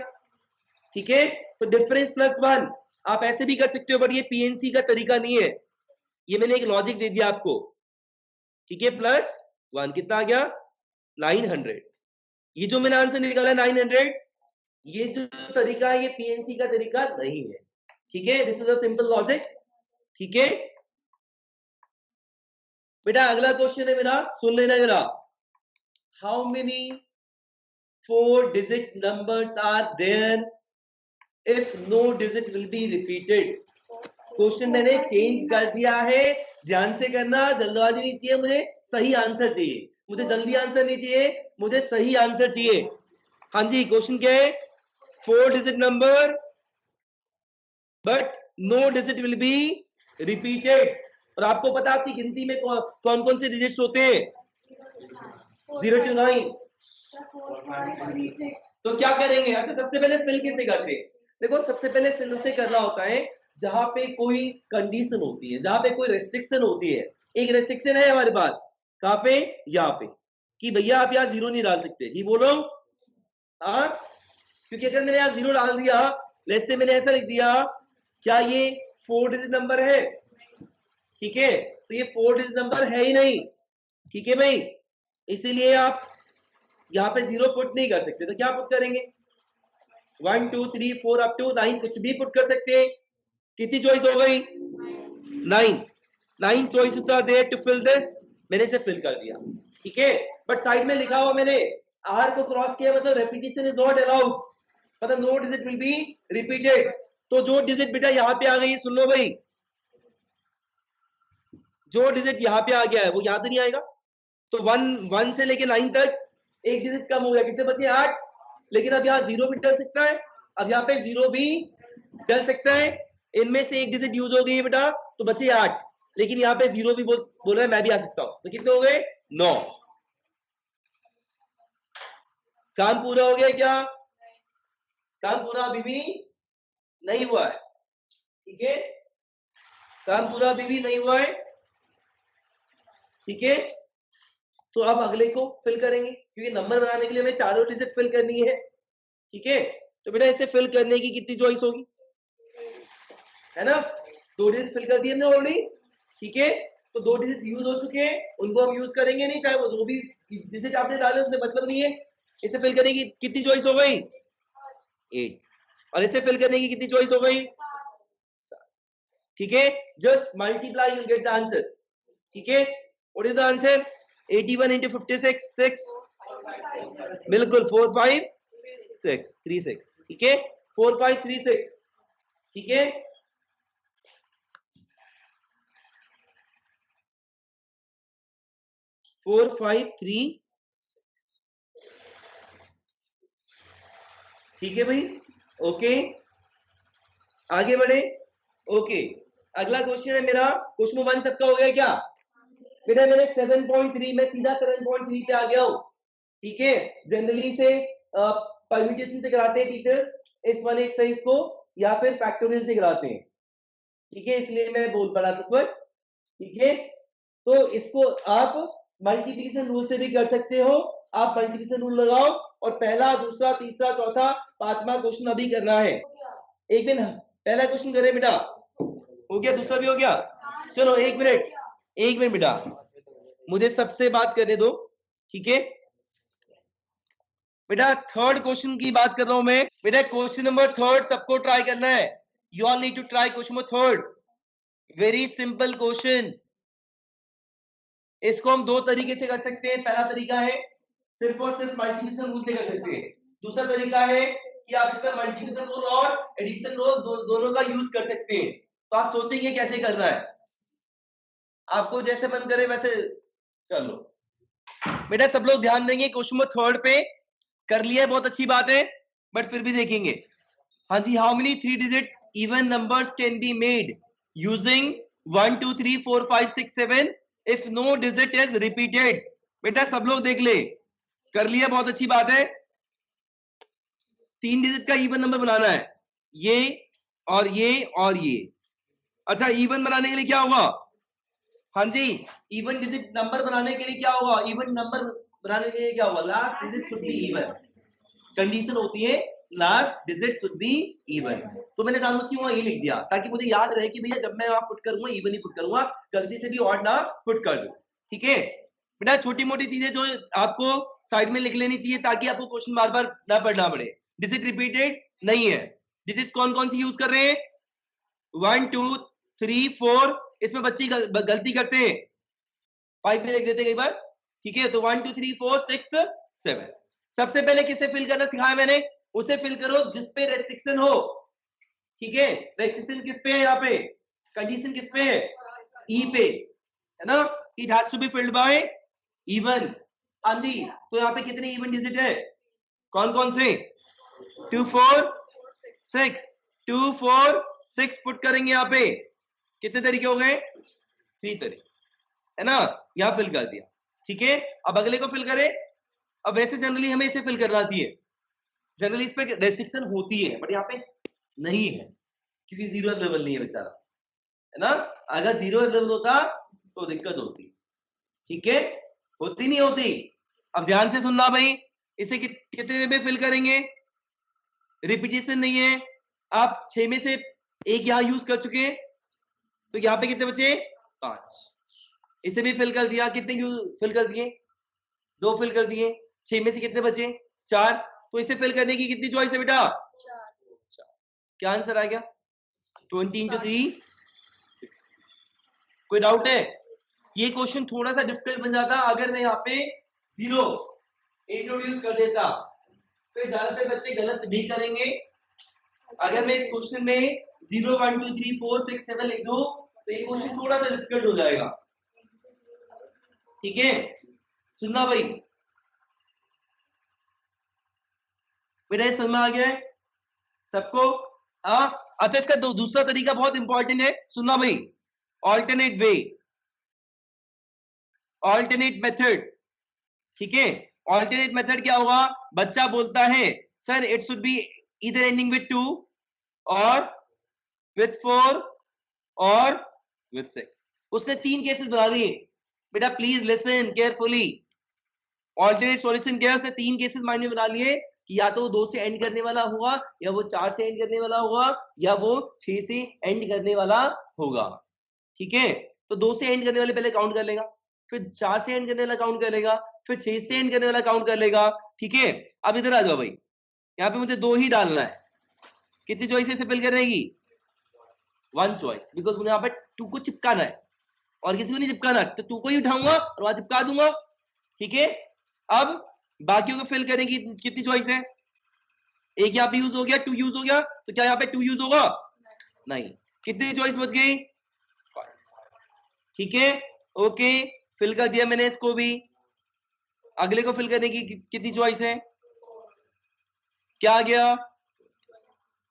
ठीक है, तो डिफरेंस प्लस 1 आप ऐसे भी कर सकते हो, बट ये पीएनसी का तरीका नहीं है, ये मैंने एक लॉजिक दे दिया आपको। ठीक है, प्लस 1 कितना आ गया? 900। ये जो मैंने आंसर निकाला 900, ये जो तरीका है ये पीएनसी का तरीका नहीं है। ठीक है, this is a simple logic. ठीक है बेटा, अगला क्वेश्चन है मेरा, सुन लेना जरा। How many 4 digit numbers are there if no digit will be repeated? Question मैंने चेंज कर दिया है, ध्यान से करना, जल्दबाजी नहीं चाहिए मुझे, सही आंसर चाहिए मुझे, जल्दी आंसर नहीं चाहिए मुझे, सही आंसर चाहिए। हाँ जी, क्वेश्चन क्या है? 4 digit number but no digit will be repeated. और आपको पता है आपकी गिनती में कौन कौन से डिजिट्स होते हैं? 0 to 9। तो क्या करेंगे? अच्छा, सबसे पहले फिल कैसे करते हैं? देखो, सबसे पहले फिल उसे करना होता है जहां पे कोई कंडीशन होती है, जहां पे कोई रेस्ट्रिक्शन होती है। एक रेस्ट्रिक्शन है हमारे पास, कहां पे? यहाँ पे, कि भैया आप यहाँ 0 नहीं डाल सकते। जी बोलो। हाँ, क्योंकि अगर मैंने यहाँ 0 डाल दिया, लेट्स से मैंने ऐसा लिख दिया, क्या ये 4 डिजिट नंबर है? ठीक है, तो ये 4 डिजिट नंबर है ही नहीं। ठीक है भाई, इसीलिए आप यहाँ पे 0 पुट नहीं कर सकते। तो क्या पुट करेंगे? 1 2 3 4 अप टू 9 कुछ भी पुट कर सकते हैं। कितनी चॉइस हो गई? 9 choices are there to fill this. मैंने इसे फिल कर दिया। ठीक है, बट साइड में लिखा हुआ मैंने आर को क्रॉस किया, मतलब रेपिटेशन इज नॉट अलाउड, मतलब no digit will be repeated. तो जो डिजिट बेटा यहाँ पे आ गई, सुन लो भाई, जो डिजिट यहाँ पे आ गया है वो यहाँ तो नहीं आएगा। तो 1 से लेके 9 तक एक डिजिट कम हो गया, कितने बचे? 8। लेकिन अब यहाँ 0 भी डल सकता है, अब यहाँ पे 0 भी डल सकता है, इनमें से एक डिजिट यूज हो गई है बेटा, तो बचे 8। लेकिन यहाँ पे 0 भी बोल रहा है मैं भी आ सकता हूं, तो कितने हो गए? 9। काम पूरा हो गया क्या? काम पूरा अभी भी नहीं हुआ है। ठीक है, काम पूरा अभी भी नहीं हुआ है। ठीक है, तो अब अगले को फिल करेंगे, क्योंकि नंबर बनाने के लिए हमें चारों डिजिट फिल करनी है। ठीक है, तो बेटा इसे फिल करने की कितनी चॉइस होगी? है ना, 2 डिजिट फिल कर दिए हमने ऑलरेडी। ठीक है, तो 2 डिजिट यूज हो चुके हैं, उनको हम यूज करेंगे नहीं, चाहे वो जो भी डिजिट आपने डाले उससे मतलब नहीं है। इसे फिल करने की कितनी चॉइस हो गई? 8। और इसे फिल करने की कितनी चॉइस हो गई? 7। ठीक है, just multiply you get the answer. ठीक है, what is the answer? 81 into 56 6, बिल्कुल 4536। ठीक है, 4536। ठीक है, फोर फाइव थ्री ठीक है भाई, ओके आगे बढ़े। ओके अगला क्वेश्चन है मेरा, क्वेश्चन 1 सबका हो गया क्या बेटा? मैंने 7.3 में सीधा 7.3 पे आ गया हूं, ठीक है। जनरली से परम्यूटेशन से कराते हैं टीचर्स इस वाले एक्सरसाइज को, या फिर फैक्टोरियल से कराते हैं, ठीक है, इसलिए मैं बोल पड़ा था इस वक्त, ठीक है। तो इसको आप मल्टीप्लिकेशन रूल से भी कर सकते हो। आप मल्टीप्लिकेशन रूल लगाओ और पहला, दूसरा, तीसरा, चौथा, पांचवा क्वेश्चन अभी करना है। एक दिन पहला क्वेश्चन करे बेटा, हो गया, दूसरा भी हो गया। चलो एक मिनट बेटा, मुझे सबसे बात करने दो, ठीक है बेटा। थर्ड क्वेश्चन की बात कर रहा हूं मैं बेटा। क्वेश्चन नंबर 3 सबको ट्राई करना है। You all need to try question number 3, very simple question. इसको हम दो तरीके से कर सकते हैं। पहला तरीका है सिर्फ और सिर्फ मल्टीप्लिकेशन रूल से कर सकते हैं। दूसरा तरीका है कि आप इसमें मल्टीप्लिकेशन रूल और एडिशन रूल दोनों का यूज कर सकते हैं। तो आप सोचेंगे कैसे करना है, आपको जैसे मन करे वैसे कर लो बेटा। सब लोग ध्यान देंगे क्वेश्चन नंबर 3 पे। कर लिया है, बहुत अच्छी बात है, बट फिर भी देखेंगे। हाँ जी, how many 3 digit even numbers can be made using 1 2 3 4 5 6 7 if no digit is repeated. बेटा सब लोग देख ले, कर लिया, बहुत अच्छी बात है। 3 डिजिट का इवन नंबर बनाना है, ये और ये और ये। अच्छा, इवन बनाने के लिए क्या होगा? हाँ जी, इवन डिजिट नंबर बनाने के लिए क्या होगा? इवन नंबर बनाने के लिए क्या होगा? Last digit should be even. Condition होती है last digit should be even. तो मैंने जानबूझ के वहां ये लिख दिया ताकि मुझे याद रहे कि भैया जब मैं वहां पुट करूंगा इवन ही पुट करूंगा, गलती से भी ऑड ना पुट कर दूं, ठीक है बेटा। छोटी मोटी चीजें जो आपको साइड में लिख लेनी चाहिए ताकि आपको क्वेश्चन बार बार ना पढ़ना पड़े। डिजिट रिपीटेड नहीं है। डिजिट्स कौन कौन सी यूज कर रहे हैं? 1 2 3 4। इसमें बच्चे गलती करते हैं, 5 में लिख देते कई बार, ठीक है। तो 1 2 3 4 6 7। सबसे पहले किसे फिल करना सिखाया मैंने? उसे फिल करो जिस पे रेस्ट्रिक्शन हो, ठीक है। रेस्ट्रिक्शन किस पे है? यहाँ पे कंडीशन किस पे है? ई पे, है ना। It has to be filled by even. हाँ जी, तो यहाँ पे कितने इवन डिजिट है? कौन कौन से? 2 4 6। 2 4 6 पुट करेंगे यहाँ पे। कितने तरीके हो गए? 3 तरीके, है ना। यहाँ फिल कर दिया, ठीक है। अब अगले को फिल करें। अब वैसे जनरली हमें इसे फिल करना चाहिए, जनरली इस पे रेस्ट्रिक्शन होती है, बट यहाँ पे नहीं है क्योंकि 0 अवेलेबल नहीं है बेचारा, है ना। अगर 0 अवेलेबल होता तो दिक्कत होती, ठीक है। होती नहीं होती। अब ध्यान से सुनना भाई, इसे कितने में फिल करेंगे? रिपीटेशन नहीं है। आप 6 में से एक यहां यूज कर चुके हैं, तो यहाँ पे कितने बचे? 5। इसे भी फिल कर दिया। कितने फिल कर दिए? 2 फिल कर दिए। 6 में से कितने बचे? 4। तो इसे फिल करने की कितनी चॉइस है बेटा? 4। क्या आंसर आ गया? 20 into 3 6। कोई डाउट है? ये क्वेश्चन थोड़ा सा डिफिकल्ट बन जाता अगर मैं यहाँ पे 0 इंट्रोड्यूस कर देता, तो ज्यादातर बच्चे गलत भी करेंगे। अगर मैं इस क्वेश्चन में 0 1 2 3 4 6 7 लिख दूं तो ये क्वेश्चन थोड़ा सा डिफिकल्ट हो जाएगा, ठीक है। सुनना भाई, बेटा ये समझ में आ गया है सबको? अच्छा, इसका दूसरा तरीका बहुत इंपॉर्टेंट है, सुनना भाई। ऑल्टरनेट वे, ऑल्टरनेट मेथड, ठीक है। ऑल्टरनेट मेथड क्या होगा? बच्चा बोलता है sir it should be either ending with 2 और विद 4 और विद 6। उसने 3 केसेस बना दिए बेटा, please listen carefully. Alternate solution क्या है? उसने 3 केसेस माइंड में बना लिए कि या तो वो 2 से एंड करने वाला होगा, या वो 4 से एंड करने वाला होगा, या वो 6 से एंड करने वाला होगा, ठीक है। तो 2 से एंड करने वाले पहले काउंट कर लेगा, फिर 4 से एंड करने वाला काउंट कर लेगा, फिर 6 से एंड करने वाला काउंट कर लेगा, ठीक है। अब इधर आ जाओ भाई, यहाँ पे मुझे 2 ही डालना है। कितनी चॉइस से फिल करने की? 1 चॉइस, बिकॉज मुझे यहाँ पे 2 को चिपकाना है और किसी को नहीं चिपकाना, तो 2 को ही उठाऊंगा और वहां चिपका दूंगा, ठीक है। अब बाकियों को फिल करने की कितनी चॉइस है? एक यहाँ पे यूज हो गया, 2 यूज हो गया, तो क्या यहाँ पे 2 यूज होगा? नहीं। कितनी चॉइस बच गई? 5, ठीक है। ओके, फिल कर दिया मैंने इसको भी। अगले को फिल करने की कितनी चॉइस है? क्या आ गया?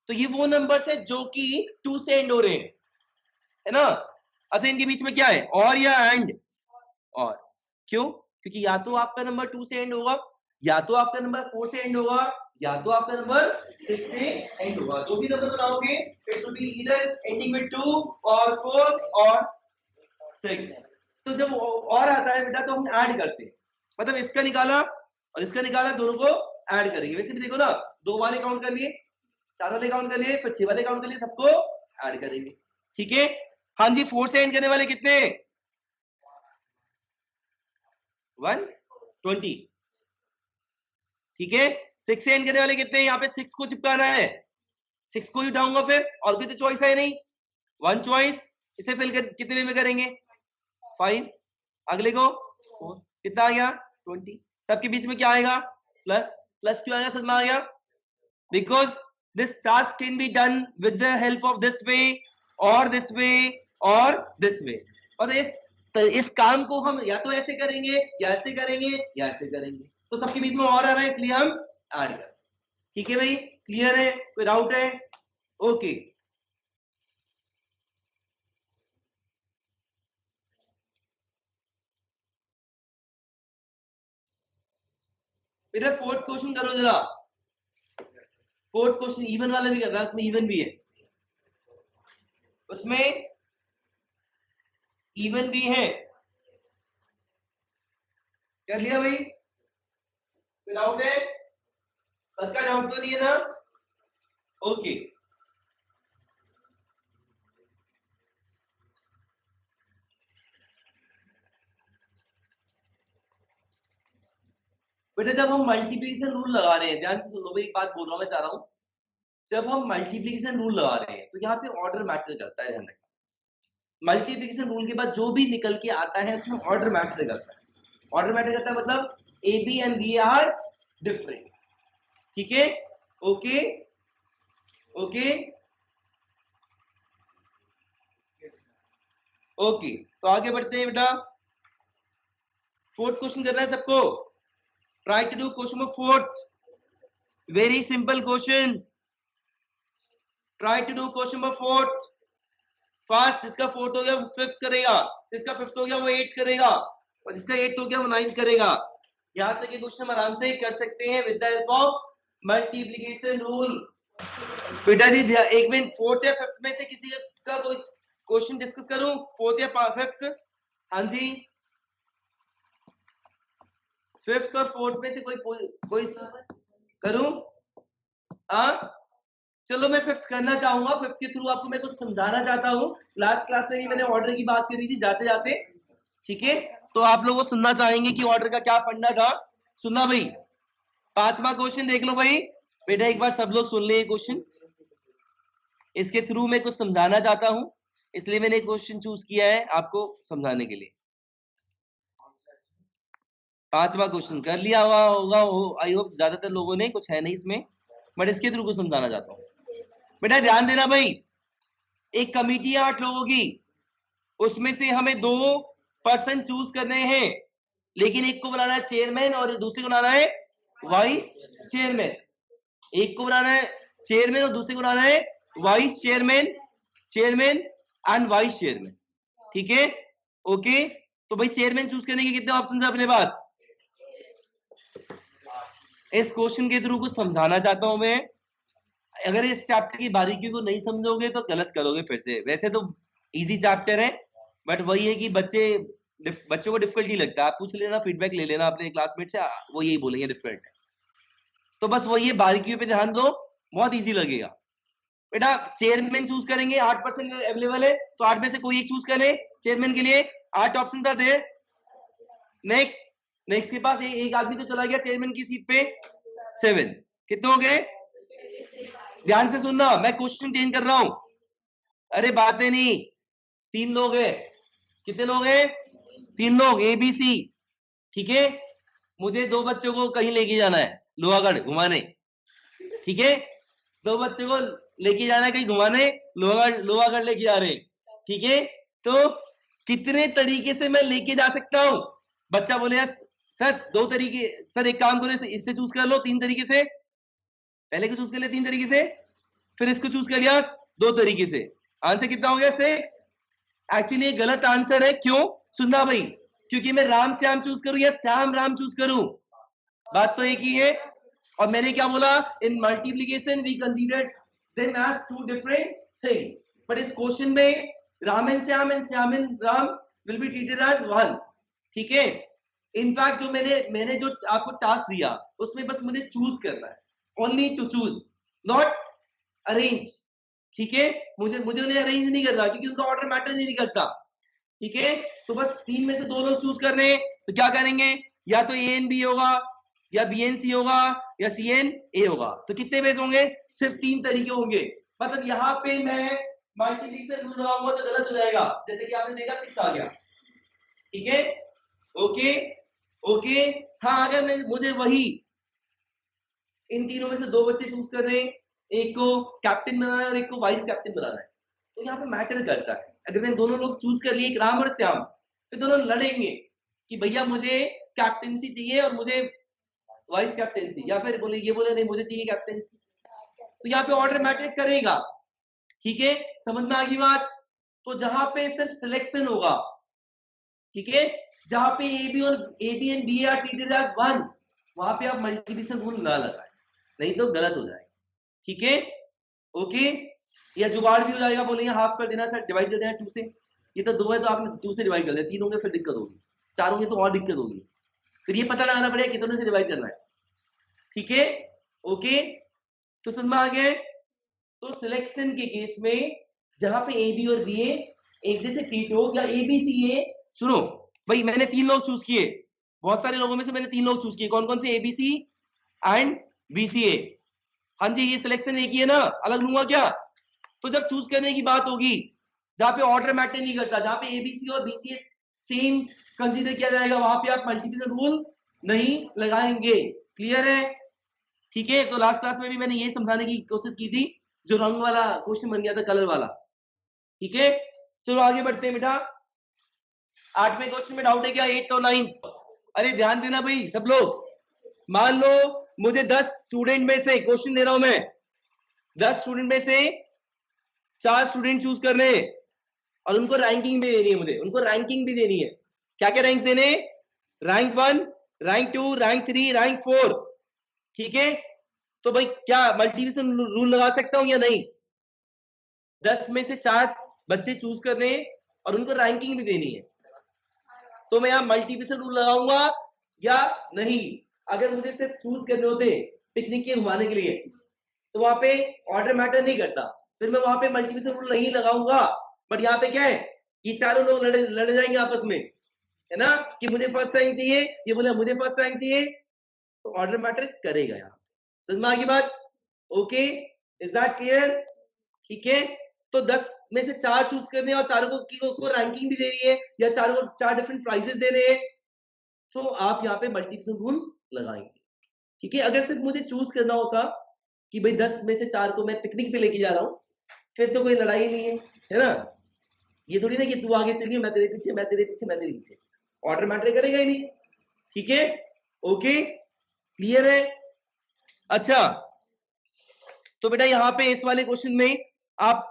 तो ये वो नंबर्स है जो कि 2 से एंड हो रहे हैं, है ना। अच्छा इनके बीच में क्या है, और या एंड, और। क्यों? क्योंकि या तो आपका नंबर 2 से एंड होगा, या तो आपका नंबर 4 से एंड होगा, या तो आपका नंबर 6 से एंड होगा। जो भी नंबर बनाओगे it should be either ending with 2 और 4 और 6। तो जब और आता है बेटा तो हम ऐड करते हैं, मतलब इसका निकाला और इसका निकाला, दोनों को ऐड करेंगे। वैसे भी देखो ना, 2 वाले काउंट कर लिए, 4 वाले काउंट कर लिए, फिर 6 वाले काउंट कर लिए, सबको ऐड करेंगे। ठीक है। हाँ जी, 4 से एंड करने वाले कितने? 120। ठीक है। 6 से एंड करने वाले कितने? यहाँ पे 6 को चिपकाना है, 6 को ही उठाऊंगा फिर, और कोई तो चॉइस है नहीं, 1 चॉइस। इसे फिल कितने वे में करेंगे? 5। अगले को 4। कितना आ गया? 20। सबके बीच में क्या आएगा? प्लस। प्लस क्यों आएगा? समझ में आ गया? Because this task can be done with the help of this way और दिस वे और दिस वे। और इस काम को हम या तो ऐसे करेंगे, या ऐसे करेंगे, या ऐसे करेंगे। तो सबके बीच में और आ रहा है, इसलिए हम ऐड कर। ठीक है भाई, क्लियर है? कोई डाउट है? ओके। बेटा फोर्थ क्वेश्चन करो जरा। फोर्थ क्वेश्चन इवन वाला भी कर रहा है, उसमें इवन भी है, उसमें इवन भी है। कर लिया भाई? कोई डाउट है? सबका डाउट तो नहीं है ना? ओके। बेटा जब हम मल्टीप्लिकेशन रूल लगा रहे हैं, ध्यान से सुन लो भाई, एक बात बोल रहा हूं, मैं चाह रहा हूं, जब हम मल्टीप्लिकेशन रूल लगा रहे हैं तो यहाँ पे ऑर्डर मैटर करता है, ध्यान रखना। मल्टीप्लिकेशन रूल के बाद जो भी निकल के आता है उसमें ऑर्डर मैटर करता है। ऑर्डर मैटर करता है मतलब A B and B are different. ठीक है। Okay okay okay. तो आगे बढ़ते हैं बेटा। फोर्थ क्वेश्चन करना है सबको। Try to do question number fourth. Very simple question. Try to do question number fourth fast. जिसका फोर्थ हो गया वो फिफ्थ करेगा, जिसका फिफ्थ हो गया वो एट करेगा, और जिसका एट हो गया वो नाइन्थ करेगा। यहां तक ये क्वेश्चन हम आराम से कर सकते हैं with the help of multiplication rule. बेटा जी एक मिनट, फोर्थ या फिफ्थ में से किसी का कोई क्वेश्चन डिस्कस करूं? फोर्थ या फिफ्थ? हाँ जी, फिफ्थ और फोर्थ में से कोई करूं? हाँ चलो, मैं फिफ्थ करना चाहूंगा। फिफ्थ के थ्रू आपको मैं कुछ समझाना चाहता हूँ। लास्ट क्लास में भी मैंने ऑर्डर की बात करी थी जाते जाते। ठीक है, तो आप लोगों को सुनना चाहेंगे कि ऑर्डर का क्या फंडा था। सुनना भाई। 5वां क्वेश्चन देख लो भाई। बेटा एक बार सब लोग सुन ले ये क्वेश्चन, इसके थ्रू मैं कुछ समझाना चाहता हूं, इसलिए मैंने क्वेश्चन चूज किया है आपको समझाने के लिए। 5वां क्वेश्चन कर लिया हुआ होगा, आई होप ज्यादातर लोगों ने, कुछ है नहीं इसमें, बट इसके थ्रू कुछ समझाना चाहता हूं। बेटा ध्यान देना भाई, एक कमिटी है 8 लोगों की, उसमें से हमें 2 पर्सन चूज करने हैं, लेकिन एक को बनाना है चेयरमैन और दूसरे को बनाना है वाइस चेयरमैन। एक को बनाना है चेयरमैन और दूसरे को बनाना है vice chairman, chairman and vice chairman. ठीक है। ओके, तो भाई चेयरमैन चूज करने के कितने ऑप्शन है अपने पास? इस क्वेश्चन के थ्रू कुछ समझाना चाहता हूं मैं। अगर इस चैप्टर की बारीकी को नहीं समझोगे तो गलत करोगे फिर से। वैसे तो इजी चैप्टर है, बट वही है कि बच्चों को डिफिकल्ट ही लगता है। आप पूछ लेना, फीडबैक ले लेना अपने क्लासमेट से, वो यही बोलेंगे डिफिकल्ट है। तो बस वही है, बारीकियों पे ध्यान दो, बहुत इजी लगेगा। बेटा चेयरमैन चूज करेंगे, 8% अवेलेबल है, तो 8 में से कोई एक चूज कर ले चेयरमैन के लिए। 8 ऑप्शन आर देयर। नेक्स्ट के पास एक आदमी तो चला गया चेयरमैन की सीट पे, 7। कितने हो गए? ध्यान से सुनना, मैं क्वेश्चन चेंज कर रहा हूं। अरे बातें नहीं, 3 लोग हैं। कितने लोग हैं? 3 लोग, ए बी सी। ठीक है, मुझे 2 बच्चों को कहीं लेके जाना है, लोहागढ़ घुमाने। ठीक है, 2 बच्चों को लेके जाना है कहीं घुमाने, लोहागढ़ लेके जा रहे हैं। ठीक है, तो कितने तरीके से मैं लेके जा सकता हूं? बच्चा बोले यार सर 2 तरीके, सर एक काम करो इससे चूज कर लो 3 तरीके से, पहले को चूज कर ले 3 तरीके से। फिर इसको चूज कर लिया 2 तरीके से, आंसर कितना हो गया 6। एक्चुअली ये गलत आंसर है, क्यों सुनना भाई, क्योंकि मैं राम श्याम चूज करूं या श्याम राम चूज करूं, बात तो एक ही है। और मैंने क्या बोला, in multiplication we considered them as 2 different thing, but इस क्वेश्चन में Ram and Shyam and Ram will be treated as one, ठीक है। इनफैक्ट जो मैंने जो आपको टास्क दिया उसमें बस मुझे चूज करना है, only to choose, not arrange, ठीक है। मुझे उन्हें अरेंज नहीं करना क्योंकि उनका ऑर्डर मैटर नहीं करता, ठीक है। तो बस 3 में से 2 लोग चूज कर रहे हैं, तो क्या करेंगे, या तो ए एन बी होगा, या बी एन सी होगा, या सी एन ए होगा। तो कितने बेस होंगे, सिर्फ 3 तरीके होंगे। मतलब यहाँ पे मैं मल्टीप्लिकेशन रूल लगाऊंगा तो गलत हो जाएगा, जैसे कि आपने देखा 6 आ गया, ठीक है। ओके ओके, हाँ अगर मुझे वही इन तीनों में से 2 बच्चे चूज कर रहे हैं, एक को कैप्टन बनाना है और एक को वाइस कैप्टन बनाना है, तो यहाँ पे मैटर करता है। अगर मैंने दोनों लोग चूज कर लिए, एक राम और श्याम, फिर दोनों लड़ेंगे कि भैया मुझे कैप्टनसी चाहिए और मुझे वाइस कैप्टनसी, या फिर ये बोले नहीं मुझे चाहिए कैप्टनसी, तो यहाँ पे ऑर्डर मैटर करेगा, ठीक है। समझ में आ गई बात। तो जहां पे सिर्फ सिलेक्शन होगा, ठीक है, जहां पे A B and B are treated as one, वहां पे आप मल्टीप्लिकेशन रूल ना लगाएं, नहीं तो गलत हो जाएगा, ठीक है। ओके, या जुगाड़ भी हो जाएगा, बोलेंगे हाफ कर देना सर, डिवाइड कर देना 2 से, ये तो 2 है तो आपने 2 से डिवाइड कर दिया, 3 होंगे फिर दिक्कत होगी, 4 होंगे तो और दिक्कत होगी, फिर ये पता लगाना पड़ेगा कितने से डिवाइड करना है, ठीक है। ओके, तो समझ में आ गया। तो सिलेक्शन के केस में जहां पे ए बी और बी ए एक जैसे ट्रीट हो, या ए बी सी ए, सुनो भाई मैंने 3 लोग चूज किए, बहुत सारे लोगों में से मैंने 3 लोग चूज किए, कौन कौन से, A B C and B C A. हाँ जी, ये सिलेक्शन एक ही है ना, अलग लूंगा क्या। तो जब चूज करने की बात होगी, जहां पे ऑर्डर मैटर नहीं करता, जहां पे एबीसी और बीसीए सेम कंसीडर किया जाएगा, वहां पे आप मल्टीप्लिकेशन रूल नहीं लगाएंगे, क्लियर है, ठीक है। तो लास्ट क्लास में भी मैंने ये समझाने की कोशिश की थी, जो रंग वाला क्वेश्चन बन गया था, कलर वाला, ठीक है। चलो आगे बढ़ते हैं बेटा। 8वें क्वेश्चन में डाउट है क्या, 8 और 9? अरे ध्यान देना भाई सब लोग, मान लो मुझे 10 स्टूडेंट में से, क्वेश्चन दे रहा हूं मैं, 10 स्टूडेंट में से 4 स्टूडेंट चूज कर रहे हैं और उनको रैंकिंग भी देनी है, मुझे उनको रैंकिंग भी देनी है। क्या क्या रैंक देने, रैंक 1, रैंक 2, रैंक 3, रैंक 4, ठीक है। तो भाई क्या मल्टीप्लिकेशन रूल लगा सकता हूं या नहीं, 10 में से 4 बच्चे चूज कर रहे हैं और उनको रैंकिंग भी देनी है, तो मैं यहां मल्टीप्लिकेशन रूल लगाऊंगा या नहीं। अगर मुझे सिर्फ चूज करने होते पिकनिक के घुमाने के लिए, तो वहां पे ऑर्डर मैटर नहीं करता, फिर मैं वहां पे मल्टीप्लिकेशन रूल नहीं लगाऊंगा। बट यहाँ पे क्या है, ये चारों लोग लड़ जाएंगे आपस में, है ना, कि मुझे फर्स्ट रैंक चाहिए, ये बोले मुझे फर्स्ट रैंक चाहिए, तो ऑर्डर मैटर करेगा यहाँ, समझ में आ गई बात। ओके, इज दैट क्लियर, ठीक है। तो 10 में से 4 चूज करने और चारों को रैंकिंग भी दे रही है, या चारों को 4 डिफरेंट प्राइजेस दे रहे हैं, तो आप यहाँ पे मल्टीप्लिकेशन रूल लगाएंगे, ठीक है। अगर सिर्फ मुझे चूज करना होता कि भाई 10 में से 4 को मैं पिकनिक पे लेके जा रहा हूं, फिर तो कोई लड़ाई नहीं है ना, ये थोड़ी ना कि तू आगे चलिए मैं तेरे पीछे, मैं तेरे पीछे, मैं तेरे पीछे, ऑर्डर मैटर करेगा ही नहीं, ठीक है। ओके, क्लियर है। अच्छा, तो बेटा यहाँ पे इस वाले क्वेश्चन में आप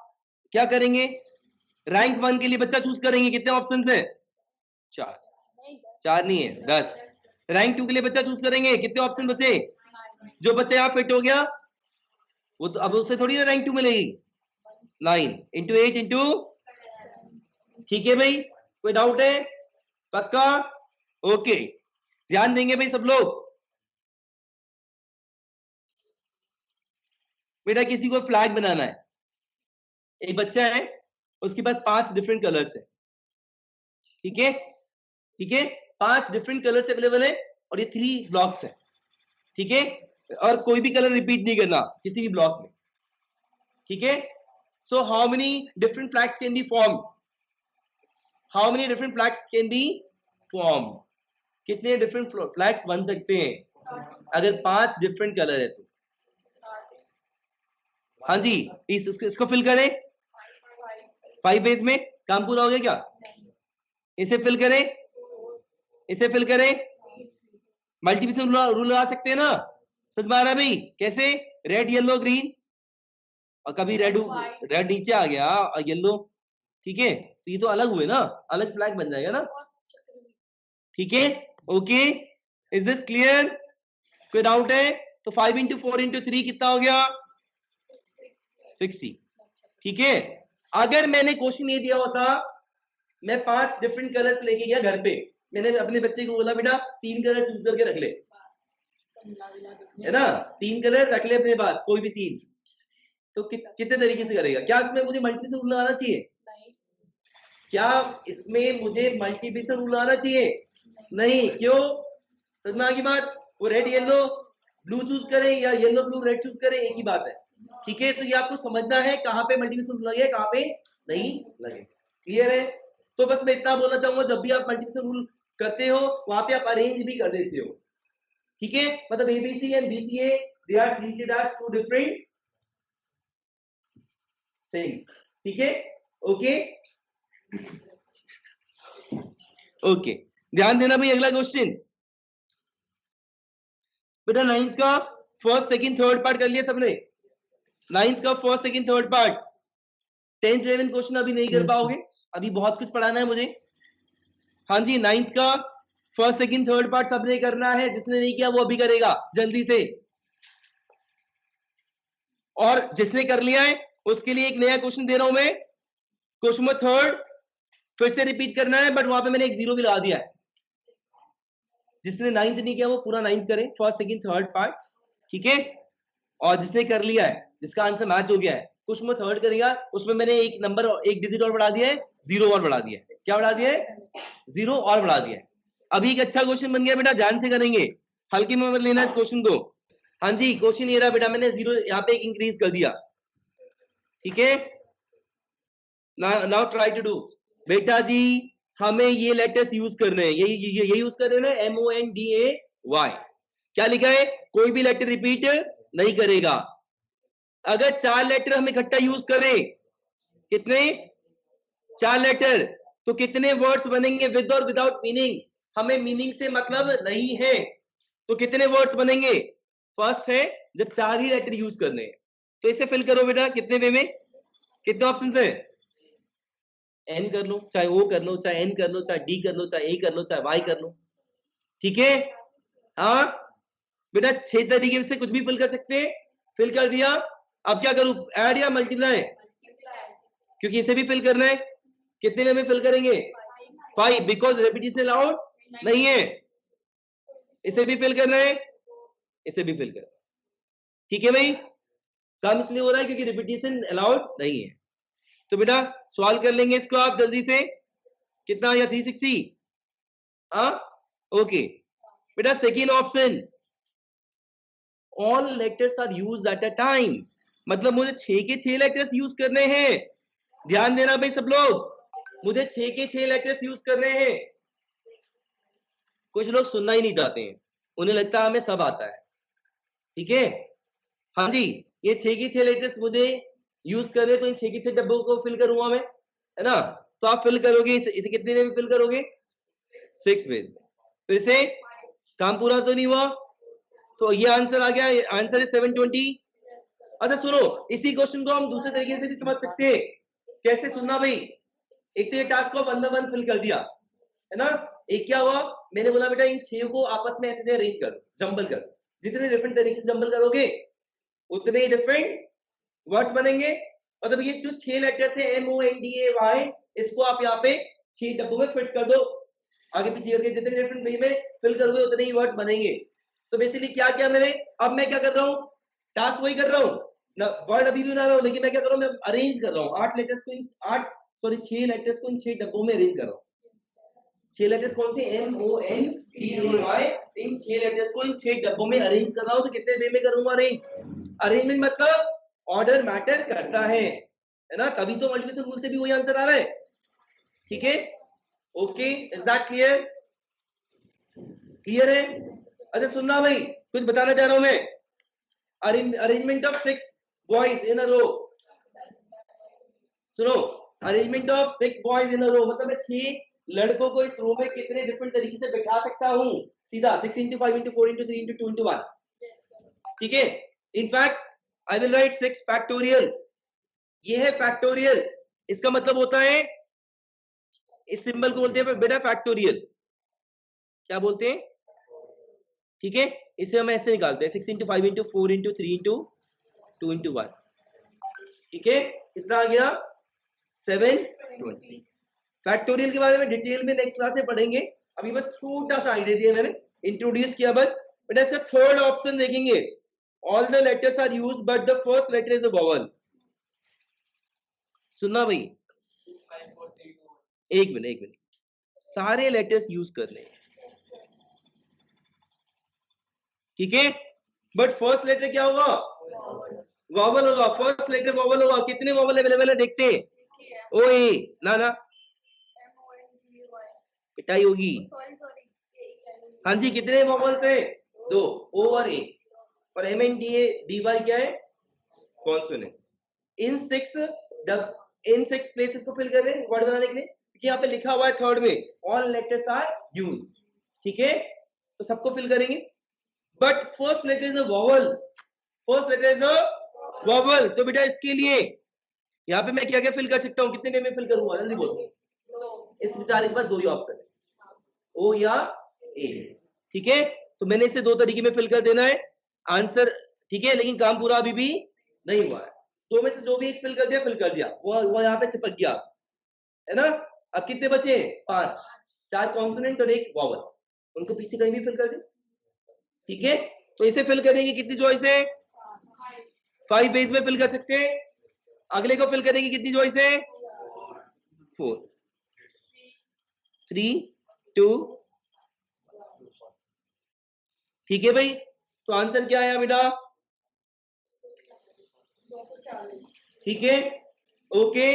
क्या करेंगे, रैंक 1 के लिए बच्चा चूज करेंगे, कितने ऑप्शन है, 4 नहीं है 10। रैंक 2 के लिए बच्चा चूज करेंगे, कितने ऑप्शन बचे, जो बच्चा यहाँ फिट हो गया वो तो अब उससे थोड़ी ना रैंक 2 मिलेगी, 9 इंटू 8 इंटू, ठीक है भाई, कोई डाउट है, पक्का, ओके। ध्यान देंगे भाई सब लोग। बेटा किसी को फ्लैग बनाना है, एक बच्चा है उसके पास 5 डिफरेंट कलर्स है, ठीक है, ठीक है, 5 डिफरेंट कलर्स अवेलेबल है और ये 3 ब्लॉक्स है, ठीक है, और कोई भी कलर रिपीट नहीं करना किसी भी ब्लॉक में, ठीक है। So how many different flags can be form, how many different flags can be form, कितने डिफरेंट फ्लैग्स बन सकते हैं अगर 5 डिफरेंट कलर है तो, हाँ जी, इसको फिल करें 5 पेज में, काम पूरा हो गया क्या, इसे फिल करें, इसे फिल करें, मल्टीप्लिकेशन रूल लगा सकते हैं ना, समझ में आ रहा है भाई, कैसे, रेड येलो ग्रीन और कभी रेड नीचे आ गया और येलो, ठीक है, तो ये तो अलग हुए ना, अलग फ्लैग बन जाएगा ना, ठीक है। Okay, is this clear? कोई डाउट है? तो 5 इंटू 4 इंटू 3 कितना हो गया? 60, ठीक है। अगर मैंने क्वेश्चन ये दिया होता, मैं 5 डिफरेंट कलर्स लेके गया घर पे, मैंने अपने बच्चे को बोला बेटा 3 कलर चूज करके रख ले, है ना, 3 कलर रख ले अपने पास, कोई भी 3, तो कितने तरीके से करेगा? क्या इसमें मुझे मल्टीप्लिकेशन रूल लगाना चाहिए? क्या इसमें मुझे मल्टीप्लिकेशन रूल लगाना चाहिए? नहीं। क्यों? समझ में आ गई बात? वो रेड येलो ब्लू चूज करें या येलो ब्लू रेड चूज करें, एक ही बात है, ठीक है। तो ये आपको समझना है कहां पे मल्टीप्लिकेशन रूल लगे, कहां पे नहीं लगे। क्लियर है? तो बस मैं इतना बोलना चाहूंगा, जब भी आप मल्टीप्लिकेशन रूल करते हो वहां पे आप अरेंज भी कर देते हो, ठीक है। मतलब ABC and BCA they are treated as 2 different things, ठीक है। ओके ओके, ध्यान देना भाई। अगला क्वेश्चन बेटा 9th का फर्स्ट सेकंड थर्ड पार्ट कर लिया सबने? 9th का first second third part. 10th 11 question अभी नहीं कर पाओगे, अभी बहुत कुछ पढ़ाना है मुझे। हाँ जी, 9th का फर्स्ट सेकंड थर्ड पार्ट सबने करना है, जिसने नहीं किया वो अभी करेगा जल्दी से, और जिसने कर लिया है उसके लिए एक नया क्वेश्चन दे रहा हूं मैं। क्वेश्चन नंबर थर्ड फिर से रिपीट करना है, बट वहां पे मैंने एक 0 भी लगा दिया है। जिसने 9th नहीं किया वो पूरा 9th करे, फर्स्ट सेकंड थर्ड पार्ट, ठीक है। और जिसने कर लिया है, जिसका आंसर मैच हो गया है, क्वेश्चन नंबर थर्ड करेगा, उसमें मैंने एक नंबर, एक डिजिट और बढ़ा दिया है, 0 और बढ़ा दिया है। क्या बढ़ा दिया है? 0 और बढ़ा दिया है। अभी एक अच्छा क्वेश्चन बन गया बेटा, ध्यान से करेंगे, हल्के में मत लेना इस क्वेश्चन को। हाँ जी, क्वेश्चन ये रहा बेटा, मैंने 0 यहाँ पे एक इंक्रीज कर दिया, ठीक है। Now try to do. बेटा जी हमें ये लेटर्स यूज करने हैं, यही यूज कर रहे हैं ना, MONDAY। क्या लिखा है? कोई भी लेटर रिपीट नहीं करेगा। अगर 4 लेटर हम इकट्ठा यूज करें, कितने? 4 लेटर, तो कितने वर्ड्स बनेंगे विद और विदाउट मीनिंग? हमें मीनिंग से मतलब नहीं है, तो कितने वर्ड्स बनेंगे? फर्स्ट है जब 4 ही लेटर यूज करने हैं, तो इसे फिल करो बेटा। कितने वे में? कितने ऑप्शन है? N कर लो, चाहे O कर लो, चाहे N कर लो, चाहे D कर लो, चाहे A कर लो, चाहे Y कर लो, ठीक है। हाँ बेटा 6 तरीके से कुछ भी फिल कर सकते हैं, फिल कर दिया। अब क्या करूं, ऐड या मल्टीप्लाई? क्योंकि इसे भी फिल करना है। कितने वे में फिल करेंगे? 5, बिकॉज रेपिटेशन अलाउड नहीं है। इसे भी फिल करना है, इसे भी फिल करना है, ठीक है भाई। काम इसलिए हो रहा है क्योंकि रिपीटेशन अलाउड नहीं है। तो बेटा सॉल्व कर लेंगे इसको आप जल्दी से। कितना या 360? हाँ ओके बेटा। Second option, all letters are used at a time, मतलब मुझे 6 के 6 लेटर्स यूज करने हैं। ध्यान देना भाई सब लोग, मुझे 6 के 6 लेटर्स यूज करने हैं। कुछ लोग सुनना ही नहीं चाहते हैं, उन्हें लगता है हमें सब आता है, ठीक है। हाँ जी, ये 6 के 6 लेटर्स मुझे यूज कर रहे, तो इन 6 के 6 डब्बों को फिल करूंगा मैं, है ना। तो आप फिल करोगे इसे कितने में फिल करोगे? 6 में। फिर से काम पूरा तो नहीं हुआ, तो ये आंसर आ गया, आंसर है 720। अच्छा सुनो, इसी क्वेश्चन को हम दूसरे तरीके से भी समझ सकते हैं। कैसे? सुनना भाई। एक तो ये टास्क को 1 बाय 1 फिल कर दिया, है ना। एक क्या हुआ, मैंने बोला बेटा इन 6 को आपस में ऐसे अरेंज कर दो, जंबल कर दो। जितने डिफरेंट तरीके से जंबल करोगे उतने ही डिफरेंट वर्ड्स बनेंगे। मतलब ये जो 6 लेटर्स है MONDAY, इसको आप यहाँ पे 6 डब्बों में फिट कर दो, आगे पीछे करके जितने डिफरेंट वे में फिल करोगे उतने ही वर्ड्स बनेंगे। तो बेसिकली क्या किया मैंने, अब मैं क्या कर रहा हूँ, टास्क वही कर रहा हूँ ना, वर्ड अभी भी बना रहा हूँ, लेकिन मैं क्या कर रहा हूँ, मैं अरेंज कर रहा हूँ 6 लेटर्स को इन 6 डब्बों में अरेंज कर रहा हूँ। 6 लेटर्स कौन से? MONDAY। इन 6 लेटर्स को इन 6 डब्बों में अरेंज कर रहा हूँ। तो कितने वे में करूंगा अरेंज? अरेंजमेंट मतलब ऑर्डर मैटर करता है ना, तभी तो मल्टीप्लिकेशन रूल से भी वही आंसर आ रहा है, ठीक है। Okay, is that clear? Clear है? अच्छा सुनना भाई, कुछ बताना चाह रहा हूं मैं। अरेंजमेंट ऑफ 6 बॉयज इन अ रो। सुनो, अरेंजमेंट ऑफ 6 बॉयज इन अ रो मतलब मैं 6 लड़कों को इस रो में कितने डिफरेंट तरीके से बैठा सकता हूं? सीधा 6 into 5 into 4 into 3 into 2 into 1, ठीक है। In fact I will write 6 factorial, ये है फैक्टोरियल, इसका मतलब होता है, इस सिंबल को बोलते हैं बेटा फैक्टोरियल, क्या बोलते हैं, ठीक है। इसे हम ऐसे निकालते हैं 6 into 5 into 4 into 3 into 2 into 1, ठीक है। कितना आ गया 720। फैक्टोरियल के बारे में डिटेल में नेक्स्ट क्लास में पढ़ेंगे, अभी बस छोटा सा आइडिया दिया मैंने, इंट्रोड्यूस किया बस। बेटा इसका थर्ड ऑप्शन देखेंगे, all the letters are used but the first letter is a vowel. सुनना भाई, एक मिनट, सारे लेटर्स यूज कर रहे हैं, ठीक है, बट फर्स्ट लेटर क्या होगा, वोवेल होगा, फर्स्ट लेटर वोवेल होगा। कितने वोवेल अवेलेबल है देखते हैं, ओ ए ना पिटाई होगी, हाँ जी, कितने वोवेल्स है, 2, ओ और ए, और M N D A D Y क्या है, कॉन्सोनेंट। इन 6 प्लेसेस को फिल कर रहे हैं वर्ड बनाने के लिए, क्योंकि यहाँ पे लिखा हुआ है थर्ड में ऑल लेटर्स आर यूज्ड, ठीक है, तो सबको फिल करेंगे, but first letter is a vowel, first letter is a vowel. तो बेटा इसके लिए यहाँ पे मैं क्या क्या फिल कर सकता हूँ, कितने में फिल करूंगा, जल्दी बोलो, इस बेचारे के पास 2 ही ऑप्शन है, ओ या ए, ठीक है। तो मैंने इसे 2 तरीके में फिल कर देना है आंसर, ठीक है, लेकिन काम पूरा अभी भी नहीं हुआ है, 2 में से जो भी एक फिल कर दिया वो यहाँ पे चिपक गया है ना। अब कितने बचे, 5, 4 कॉन्सोनेंट और 1 वोवेल, उनको पीछे कहीं भी फिल कर दे, ठीक है। तो इसे फिल करेंगे, कितनी चॉइस है, 5 बेस में फिल कर सकते हैं। अगले को फिल करेंगे, कितनी चॉइस है, 4, 3, 2, ठीक है भाई। तो आंसर क्या आया बेटा, 240। ठीक है, ओके।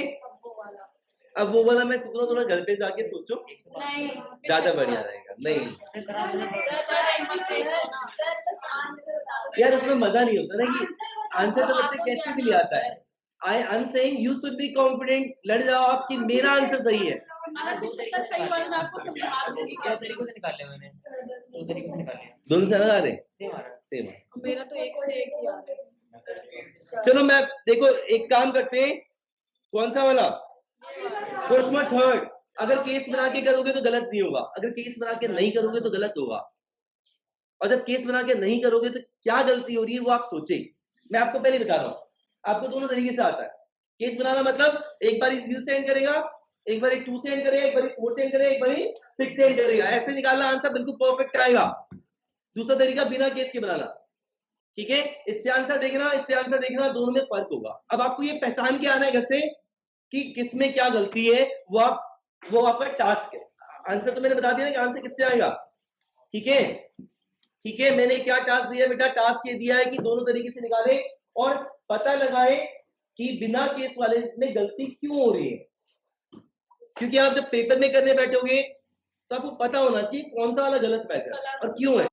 अब वो वाला मैं सोच रहा हूँ थोड़ा घर पे जाके सोचो, नहीं, ज्यादा बढ़िया रहेगा। नहीं सर यार, उसमें मजा नहीं होता ना, कि आंसर तो बच्चे कैसे भी ले आता है। I am saying you should be confident, लड़ जाओ आप कि मेरा आंसर सही है। अगर कुछ इतना सही बात मैं आपको समझा दूंगी। दो तरीकों से निकाले मैंने, 2 तरीकों से निकाले, दोनों से लगा दे, सेम आ रहा है। सेम है। मेरा तो एक से एक ही आ रहा है। चलो मैं देखो एक काम करते हैं, कौन सा वाला, क्वेश्चन थर्ड। अगर केस बना के करोगे तो गलत नहीं होगा, अगर केस बना के नहीं करोगे तो गलत होगा, और जब केस बना के नहीं करोगे तो क्या गलती हो रही है वो आप सोचे। मैं आपको पहले बता रहा हूँ, आपको दोनों तरीके से आता है। केस बनाना मतलब एक बार 0 से एंड करेगा, एक बार 2 से एंड करेगा, एक बार 4 से एंड करेगा, एक बार 6 से एंड करेगा, ऐसे निकालना आंसर बिल्कुल परफेक्ट आएगा। दूसरा तरीका बिना केस के बनाना, ठीक है, इससे आंसर देखना, इससे आंसर देखना, दोनों में फर्क होगा। अब आपको ये पहचान के आना है घर से कि किसमें क्या गलती है, वो आपका टास्क है। आंसर तो मैंने बता दिया ना कि आंसर किससे आएगा, ठीक है, ठीक है। मैंने क्या टास्क दिया बेटा, टास्क ये दिया है कि दोनों तरीके से निकाले और पता लगाए कि बिना केस वाले में गलती क्यों हो रही है, क्योंकि आप जब पेपर में करने बैठोगे तो आपको पता होना चाहिए कौन सा वाला गलत पैटर्न और क्यों है।